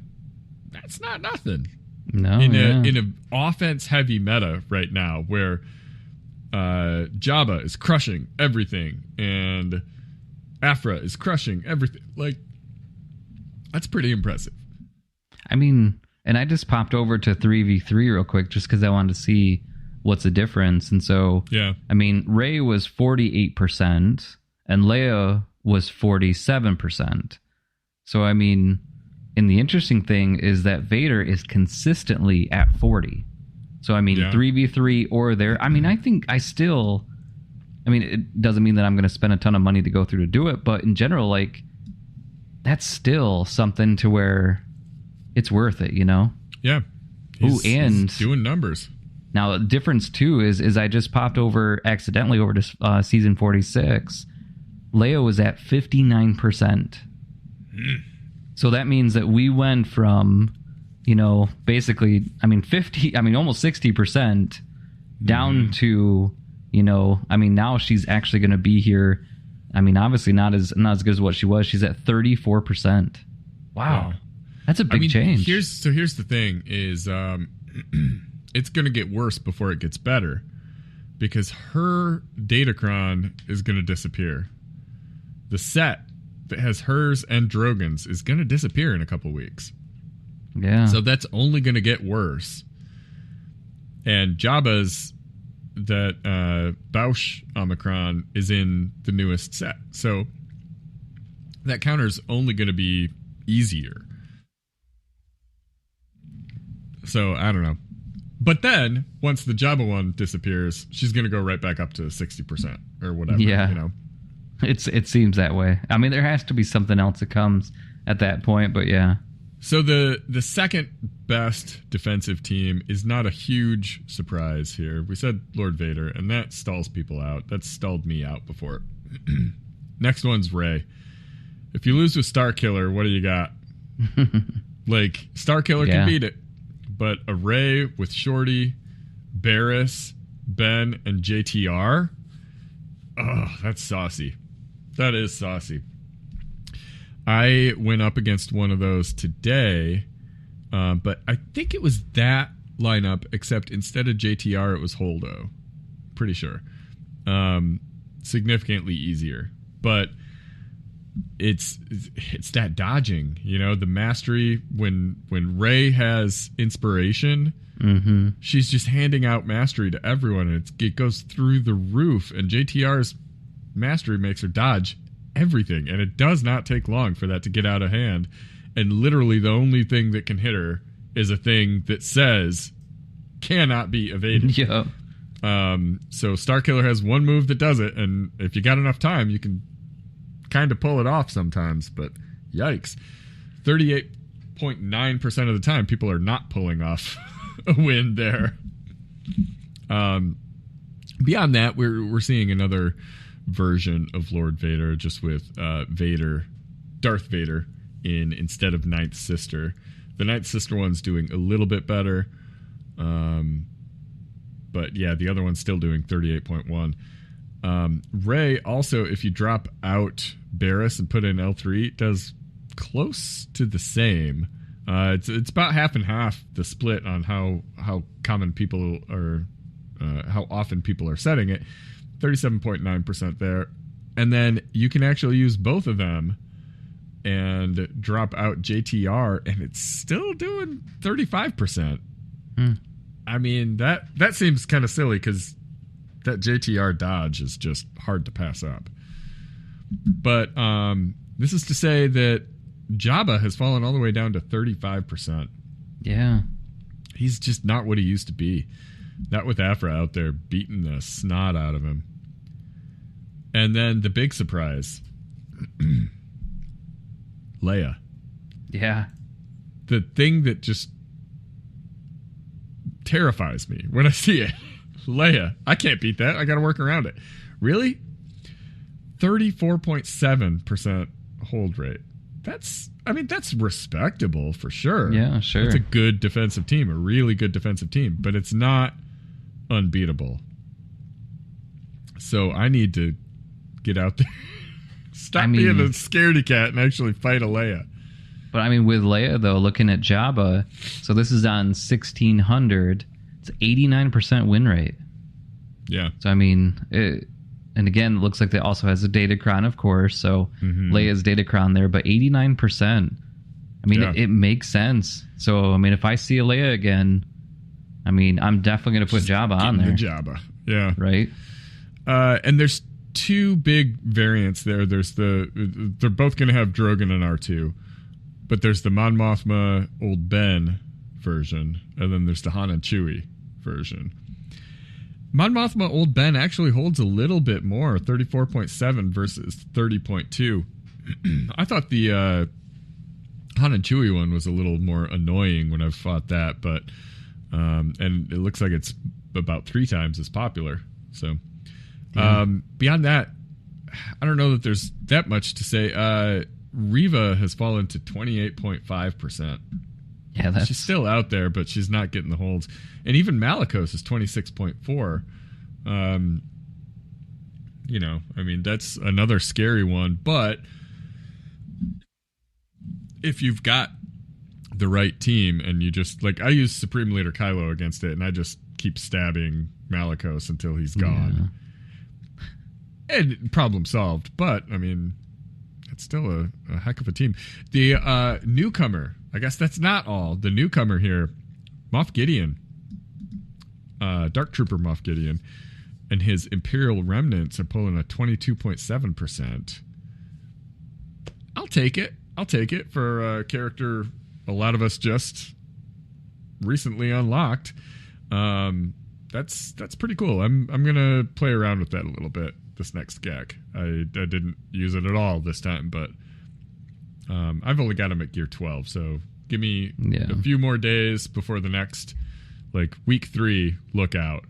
Speaker 2: that's not nothing.
Speaker 3: No.
Speaker 2: In an offense heavy meta right now where Jabba is crushing everything and Afra is crushing everything. Like, that's pretty impressive.
Speaker 3: I mean, and I just popped over to 3v3 real quick just because I wanted to see what's the difference. And so,
Speaker 2: yeah.
Speaker 3: I mean, Rey was 48% and Leia was 47%. So, I mean, and the interesting thing is that Vader is consistently at 40. So, I mean, 3v3 or there. I mean, I think it doesn't mean that I'm going to spend a ton of money to go through to do it. But in general, like, that's still something to where it's worth it,
Speaker 2: Yeah. He's doing numbers.
Speaker 3: Now, the difference, too, is I just popped accidentally over to season 46. Leia was at 59%. So that means that we went from, basically, almost 60% down to, now she's actually going to be here. I mean, obviously not as good as what she was. She's at 34%. Wow. That's a big change.
Speaker 2: Here's the thing is, it's going to get worse before it gets better because her datacron is going to disappear. The set that has hers and Drogon's is going to disappear in a couple weeks.
Speaker 3: Yeah.
Speaker 2: So that's only going to get worse. And Jabba's Bausch Omicron is in the newest set. So that counter's only going to be easier. So I don't know. But then once the Jabba one disappears, she's going to go right back up to 60% or whatever.
Speaker 3: Yeah. It seems that way. I mean, there has to be something else that comes at that point, but yeah.
Speaker 2: So the second best defensive team is not a huge surprise here. We said Lord Vader, and that stalls people out. That stalled me out before. Next one's Rey. If you lose with Starkiller, what do you got? Like, Starkiller can beat it. But a Rey with Shorty, Barriss, Ben, and JTR? Oh, that's saucy. That is saucy. I went up against one of those today, but I think it was that lineup, except instead of JTR, it was Holdo. Pretty sure. Significantly easier. But it's that dodging, the mastery. When Rey has inspiration, she's just handing out mastery to everyone, and it goes through the roof. And JTR's mastery makes her dodge everything, and it does not take long for that to get out of hand. And literally the only thing that can hit her is a thing that says cannot be evaded.
Speaker 3: Yeah.
Speaker 2: So Starkiller has one move that does it, and if you got enough time, you can kind of pull it off sometimes. But yikes. 38% 99.9% of the time, people are not pulling off a win there. Beyond that, we're seeing another version of Lord Vader, just with Darth Vader instead of Ninth Sister. The Ninth Sister one's doing a little bit better, but yeah, the other one's still doing 38.1. Rey also, if you drop out Barriss and put in L3, does close to the same. It's about half and half the split on how common people are, how often people are setting it. 37.9% there. And then you can actually use both of them and drop out JTR, and it's still doing 35%. I mean, that seems kind of silly because that JTR dodge is just hard to pass up. But this is to say that Jabba has fallen all the way down to 35%.
Speaker 3: Yeah.
Speaker 2: He's just not what he used to be. Not with Afra out there beating the snot out of him. And then the big surprise. Leia.
Speaker 3: Yeah.
Speaker 2: The thing that just terrifies me when I see it. Leia. I can't beat that. I got to work around it. Really? 34.7% hold rate. That's respectable for sure.
Speaker 3: Yeah, sure.
Speaker 2: It's a good defensive team, a really good defensive team, but it's not unbeatable. So I need to get out there. Stop being a scaredy cat and actually fight a Leia.
Speaker 3: But I mean, with Leia, though, looking at Jabba, so this is on 1600, it's 89% win rate.
Speaker 2: Yeah.
Speaker 3: So, I mean, and again, it looks like that also has a datacron, of course. So Leia's datacron there, but 89%. I mean, it makes sense. So, I mean, if I see a Leia again, I mean, I'm definitely going to put Jabba on there.
Speaker 2: Jabba, yeah.
Speaker 3: Right?
Speaker 2: And there's two big variants there. They're both going to have Drogon and R2, but there's the Mon Mothma Old Ben version, and then there's the Han and Chewie version. Mon Mothma Old Ben actually holds a little bit more, 34.7 versus 30.2. I thought the Han and Chewie one was a little more annoying when I've fought that, but and it looks like it's about 3 times as popular. So beyond that, I don't know that there's that much to say. Reva has fallen to 28.5%.
Speaker 3: Yeah,
Speaker 2: she's still out there, but she's not getting the holds. And even Malicos is 26.4. You know, I mean, that's another scary one. But if you've got the right team and you just, like, I use Supreme Leader Kylo against it, and I just keep stabbing Malicos until he's gone. Yeah. And problem solved. But, I mean, it's still a heck of a team. The newcomer, I guess that's not all. The newcomer here, Moff Gideon, Dark Trooper Moff Gideon, and his Imperial remnants are pulling a 22.7%. I'll take it. I'll take it for a character a lot of us just recently unlocked. That's pretty cool. I'm gonna play around with that a little bit this next gag. I didn't use it at all this time, but I've only got him at gear 12, so give me a few more days before the next, like, week 3, look out.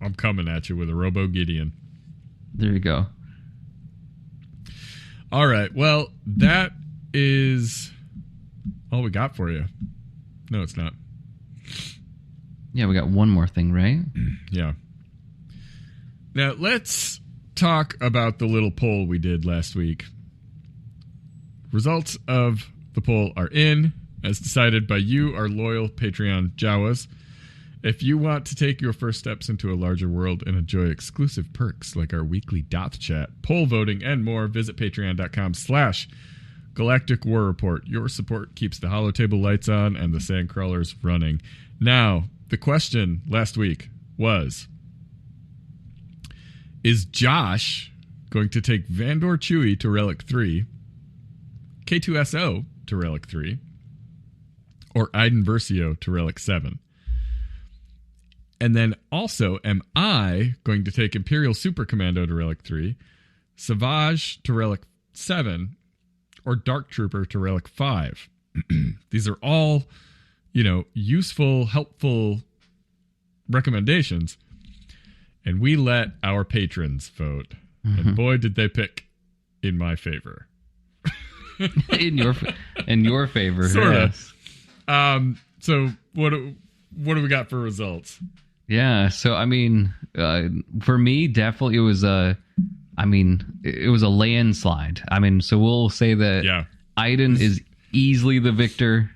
Speaker 2: I'm coming at you with a Robo Gideon.
Speaker 3: There you go.
Speaker 2: All right, well, that is all we got for you. No, it's not.
Speaker 3: Yeah, we got one more thing, right?
Speaker 2: Yeah. Now, let's talk about the little poll we did last week. Results of the poll are in, as decided by you, our loyal Patreon Jawas. If you want to take your first steps into a larger world and enjoy exclusive perks like our weekly Doth Chat, poll voting, and more, visit patreon.com/Galactic War Report. Your support keeps the holotable lights on and the sandcrawlers running. Now, the question last week was, is Josh going to take Vandor Chewie to Relic 3, K2SO to Relic 3, or Iden Versio to Relic 7? And then also, am I going to take Imperial Super Commando to Relic 3, Savage to Relic 7, or Dark Trooper to Relic 5? These are all, useful, helpful recommendations. And we let our patrons vote. And boy, did they pick in my favor.
Speaker 3: in your favor.
Speaker 2: Sort
Speaker 3: yes.
Speaker 2: of. So what do we got for results?
Speaker 3: Yeah. So, for me, definitely it was a landslide. So we'll say that Iden is easily the victor.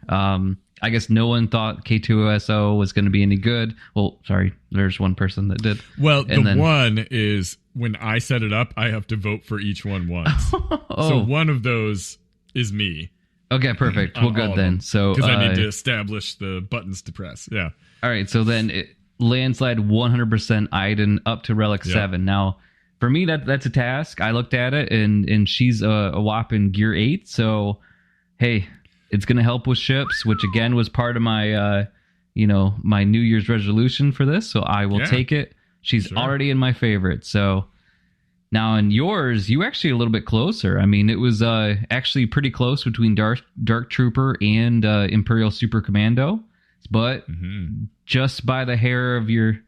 Speaker 3: I guess no one thought K2SO was going to be any good. Well, sorry, there's one person that did.
Speaker 2: Well, one is when I set it up, I have to vote for each one once. So one of those is me.
Speaker 3: Okay, perfect. Well, good then. So
Speaker 2: because I need to establish the buttons to press. Yeah.
Speaker 3: All right. So then landslide 100% Iden up to Relic 7. Now, for me, that's a task. I looked at it and she's a whopping gear 8. So, hey, it's going to help with ships, which again was part of my, my New Year's resolution for this. So I will take it. She's already in my favorite. So now in yours, you actually a little bit closer. It was actually pretty close between Dark Trooper and Imperial Super Commando, but just by the hair of your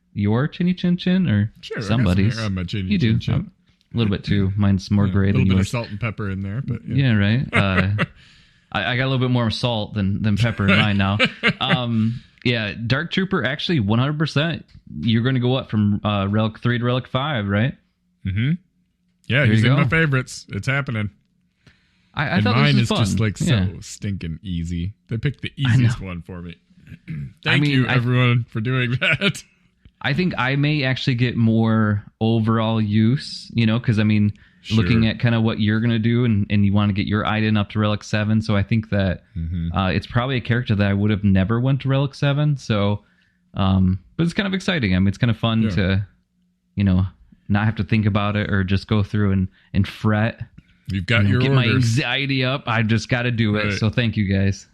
Speaker 3: chinny chin chin or somebody's.
Speaker 2: I got some hair on my chinny
Speaker 3: you do.
Speaker 2: chin.
Speaker 3: A little bit too. Mine's more gray than yours.
Speaker 2: A little bit of salt and pepper in there, but
Speaker 3: yeah, right. I got a little bit more salt than pepper in mine now. Dark Trooper actually 100%. You're going to go up from Relic 3 to Relic 5, right?
Speaker 2: Mm-hmm. Yeah, he's in my favorites. It's happening.
Speaker 3: I thought mine this was
Speaker 2: is
Speaker 3: fun.
Speaker 2: just so stinking easy. They picked the easiest one for me. Thank you, everyone, for doing that.
Speaker 3: I think I may actually get more overall use, because looking at kind of what you're going to do and you want to get your Iden up to Relic 7. So I think that it's probably a character that I would have never went to Relic 7. So, but it's kind of exciting. It's kind of fun to, not have to think about it or just go through and fret.
Speaker 2: You've got your
Speaker 3: get
Speaker 2: orders.
Speaker 3: My anxiety up. I just got to do it. So thank you guys.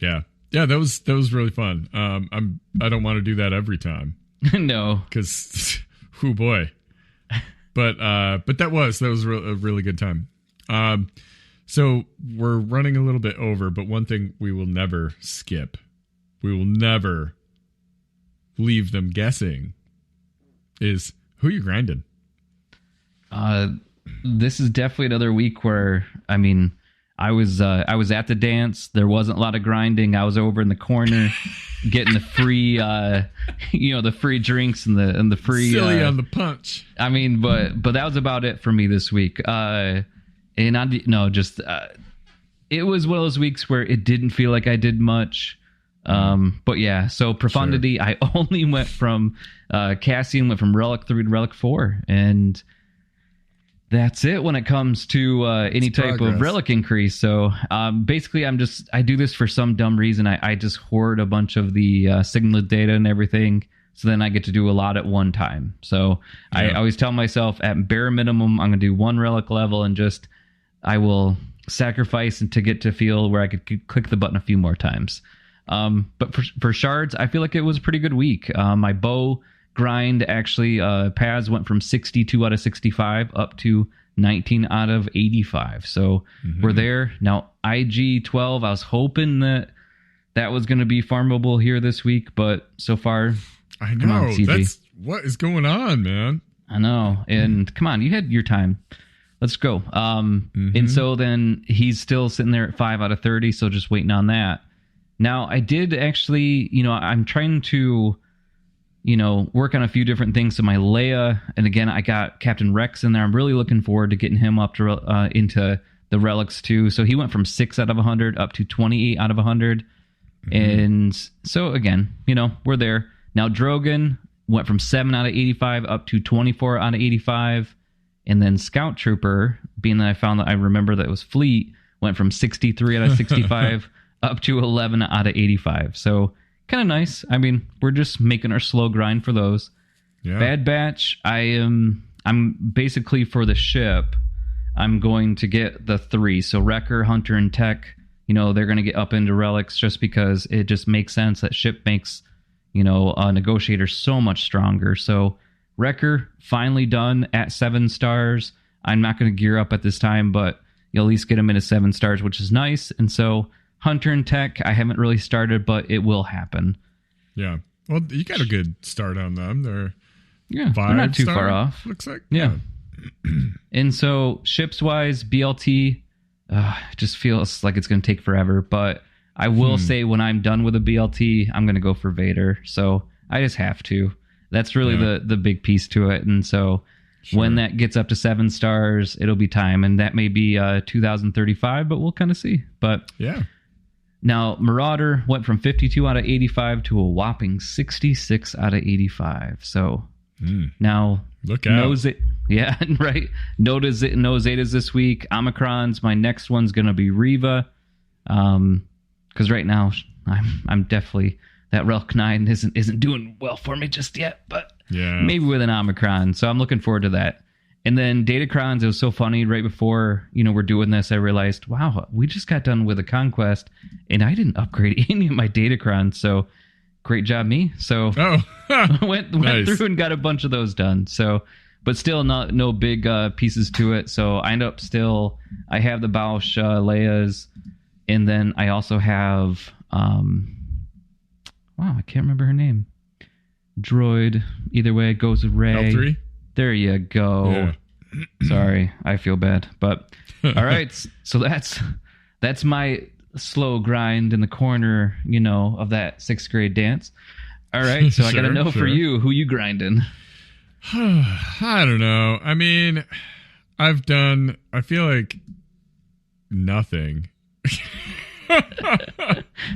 Speaker 2: Yeah. Yeah. That was really fun. I don't want to do that every time.
Speaker 3: No.
Speaker 2: Cause oh boy. But that was a really good time. So we're running a little bit over, but one thing we will never skip, we will never leave them guessing, is who you grinding.
Speaker 3: This is definitely another week where I was at the dance. There wasn't a lot of grinding. I was over in the corner getting the free, the free drinks and the free
Speaker 2: silly on the punch.
Speaker 3: But that was about it for me this week. It was one of those weeks where it didn't feel like I did much. But yeah, so Profundity, I only went from Cassian went from Relic 3 to Relic 4, and that's it when it comes to any type of relic increase. So basically, I do this for some dumb reason. I just hoard a bunch of the signal data and everything, so then I get to do a lot at one time. So I always tell myself at bare minimum, I'm going to do one relic level and I will sacrifice and to get to feel where I could click the button a few more times. But for shards, I feel like it was a pretty good week. My bow grind actually, Paz went from 62 out of 65 up to 19 out of 85. So we're there. Now, IG 12, I was hoping that was going to be farmable here this week, but so far,
Speaker 2: I know. Come on, CG. What is going on, man?
Speaker 3: I know. And come on, you had your time. Let's go. And so then he's still sitting there at 5 out of 30, so just waiting on that. Now, I did actually, I'm trying to work on a few different things. So my Leia, and again, I got Captain Rex in there. I'm really looking forward to getting him up to into the relics too. So he went from 6 out of 100 up to 28 out of 100. And so again, we're there. Now Drogon went from 7 out of 85 up to 24 out of 85. And then Scout Trooper, being that I found that I remember that it was Fleet, went from 63 out of 65 up to 11 out of 85. So kind of nice. We're just making our slow grind for those. Yeah. Bad Batch, I'm basically for the ship, I'm going to get the 3. So Wrecker, Hunter, and Tech, they're going to get up into relics just because it just makes sense. That ship makes, a negotiator so much stronger. So Wrecker, finally done at 7 stars. I'm not going to gear up at this time, but you'll at least get him into 7 stars, which is nice. And so Hunter and Tech, I haven't really started, but it will happen.
Speaker 2: Yeah. Well, you got a good start on them. They're
Speaker 3: they're not too far off.
Speaker 2: Looks like.
Speaker 3: Yeah. And so ships-wise, BLT just feels like it's going to take forever. But I will say when I'm done with a BLT, I'm going to go for Vader. So I just have to. That's really the big piece to it. And so when that gets up to 7 stars, it'll be time. And that may be 2035, but we'll kind of see. But
Speaker 2: yeah.
Speaker 3: Now, Marauder went from 52 out of 85 to a whopping 66 out of 85. So now
Speaker 2: look out.
Speaker 3: Yeah, right. No Zetas this week. Omicrons. My next one's going to be Reva. Because right now, I'm definitely... That Relic 9 isn't doing well for me just yet, but maybe with an Omicron. So I'm looking forward to that. And then datacrons, it was so funny. Right before we're doing this, I realized, wow, we just got done with a conquest, and I didn't upgrade any of my datacrons. So great job, me. So went through and got a bunch of those done. So, but still no big pieces to it. So I end up I have the Bausch Leia's, and then I also have I can't remember her name. Droid. Either way, it goes with Rey.
Speaker 2: L3?
Speaker 3: There you go.
Speaker 2: Yeah.
Speaker 3: Sorry, I feel bad. But all right, so that's my slow grind in the corner, of that 6th grade dance. All right, so I got to know for you, who you grinding?
Speaker 2: I don't know. I mean, I feel like nothing.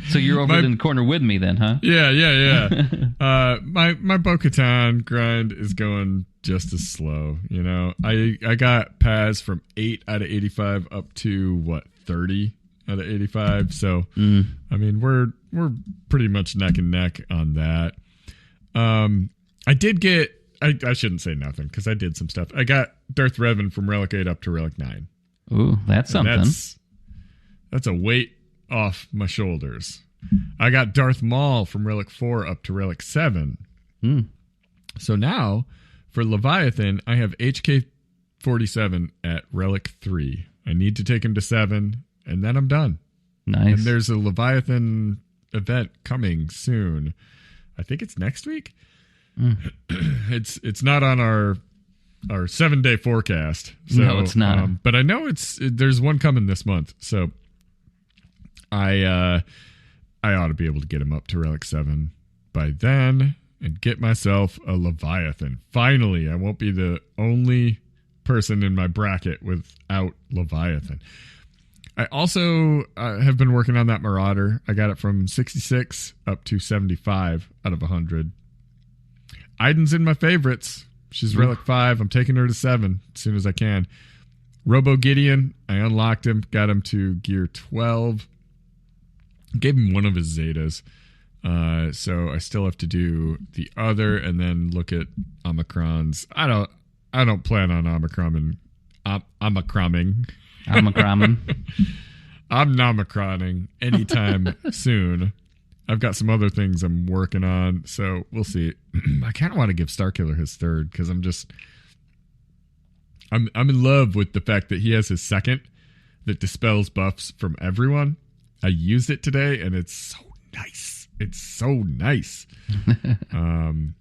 Speaker 3: So you're over in the corner with me then, huh?
Speaker 2: Yeah. My Bo-Katan grind is going just as slow. I got Paz from 8 out of 85 up to 30 out of 85. So I mean, we're pretty much neck and neck on that. I did get I shouldn't say nothing because I did some stuff. I got Darth Revan from Relic 8 up to Relic 9.
Speaker 3: Ooh, that's something.
Speaker 2: That's a weight off my shoulders. I got Darth Maul from Relic 4 up to Relic 7. So now for Leviathan, I have HK-47 at Relic 3. I need to take him to 7, and then I'm done.
Speaker 3: Nice.
Speaker 2: And there's a Leviathan event coming soon. I think it's next week. It's not on our 7-day forecast. So,
Speaker 3: no, it's not.
Speaker 2: But I know there's one coming this month. So I ought to be able to get him up to Relic 7 by then and get myself a Leviathan. Finally, I won't be the only person in my bracket without Leviathan. I also have been working on that Marauder. I got it from 66 up to 75 out of 100. Aiden's in my favorites. She's Relic 5. I'm taking her to 7 as soon as I can. Robo Gideon, I unlocked him, got him to gear 12. Gave him one of his Zetas. So I still have to do the other and then look at Omicrons. I don't plan on Omicroning. I'm Nomicroning anytime soon. I've got some other things I'm working on, so we'll see. I kind of want to give Starkiller his 3rd because I'm in love with the fact that he has his 2nd that dispels buffs from everyone. I used it today, and it's so nice. It's so nice. And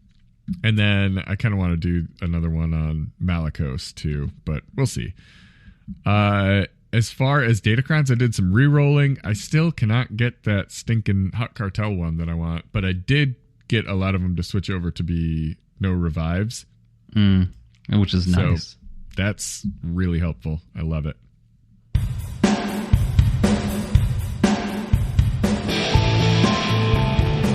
Speaker 2: then I kind of want to do another one on Malicos, too, but we'll see. As far as datacrons, I did some re-rolling. I still cannot get that stinking Hot Cartel one that I want, but I did get a lot of them to switch over to be no revives.
Speaker 3: Which is nice.
Speaker 2: So that's really helpful. I love it.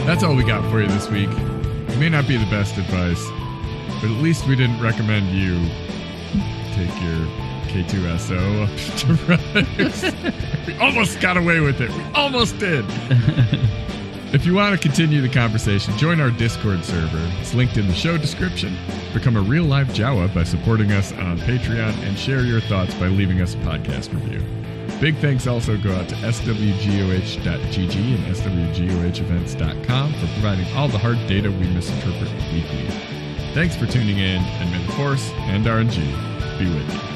Speaker 2: That's all we got for you this week. It may not be the best advice, but at least we didn't recommend you take your K2SO up to Relics. We almost got away with it. We almost did. If you want to continue the conversation, join our Discord server. It's linked in the show description. Become a real live Jawa by supporting us on Patreon and share your thoughts by leaving us a podcast review. Big thanks also go out to swgoh.gg and swgohevents.com for providing all the hard data we misinterpret weekly. Thanks for tuning in, and may the Force and RNG be with you.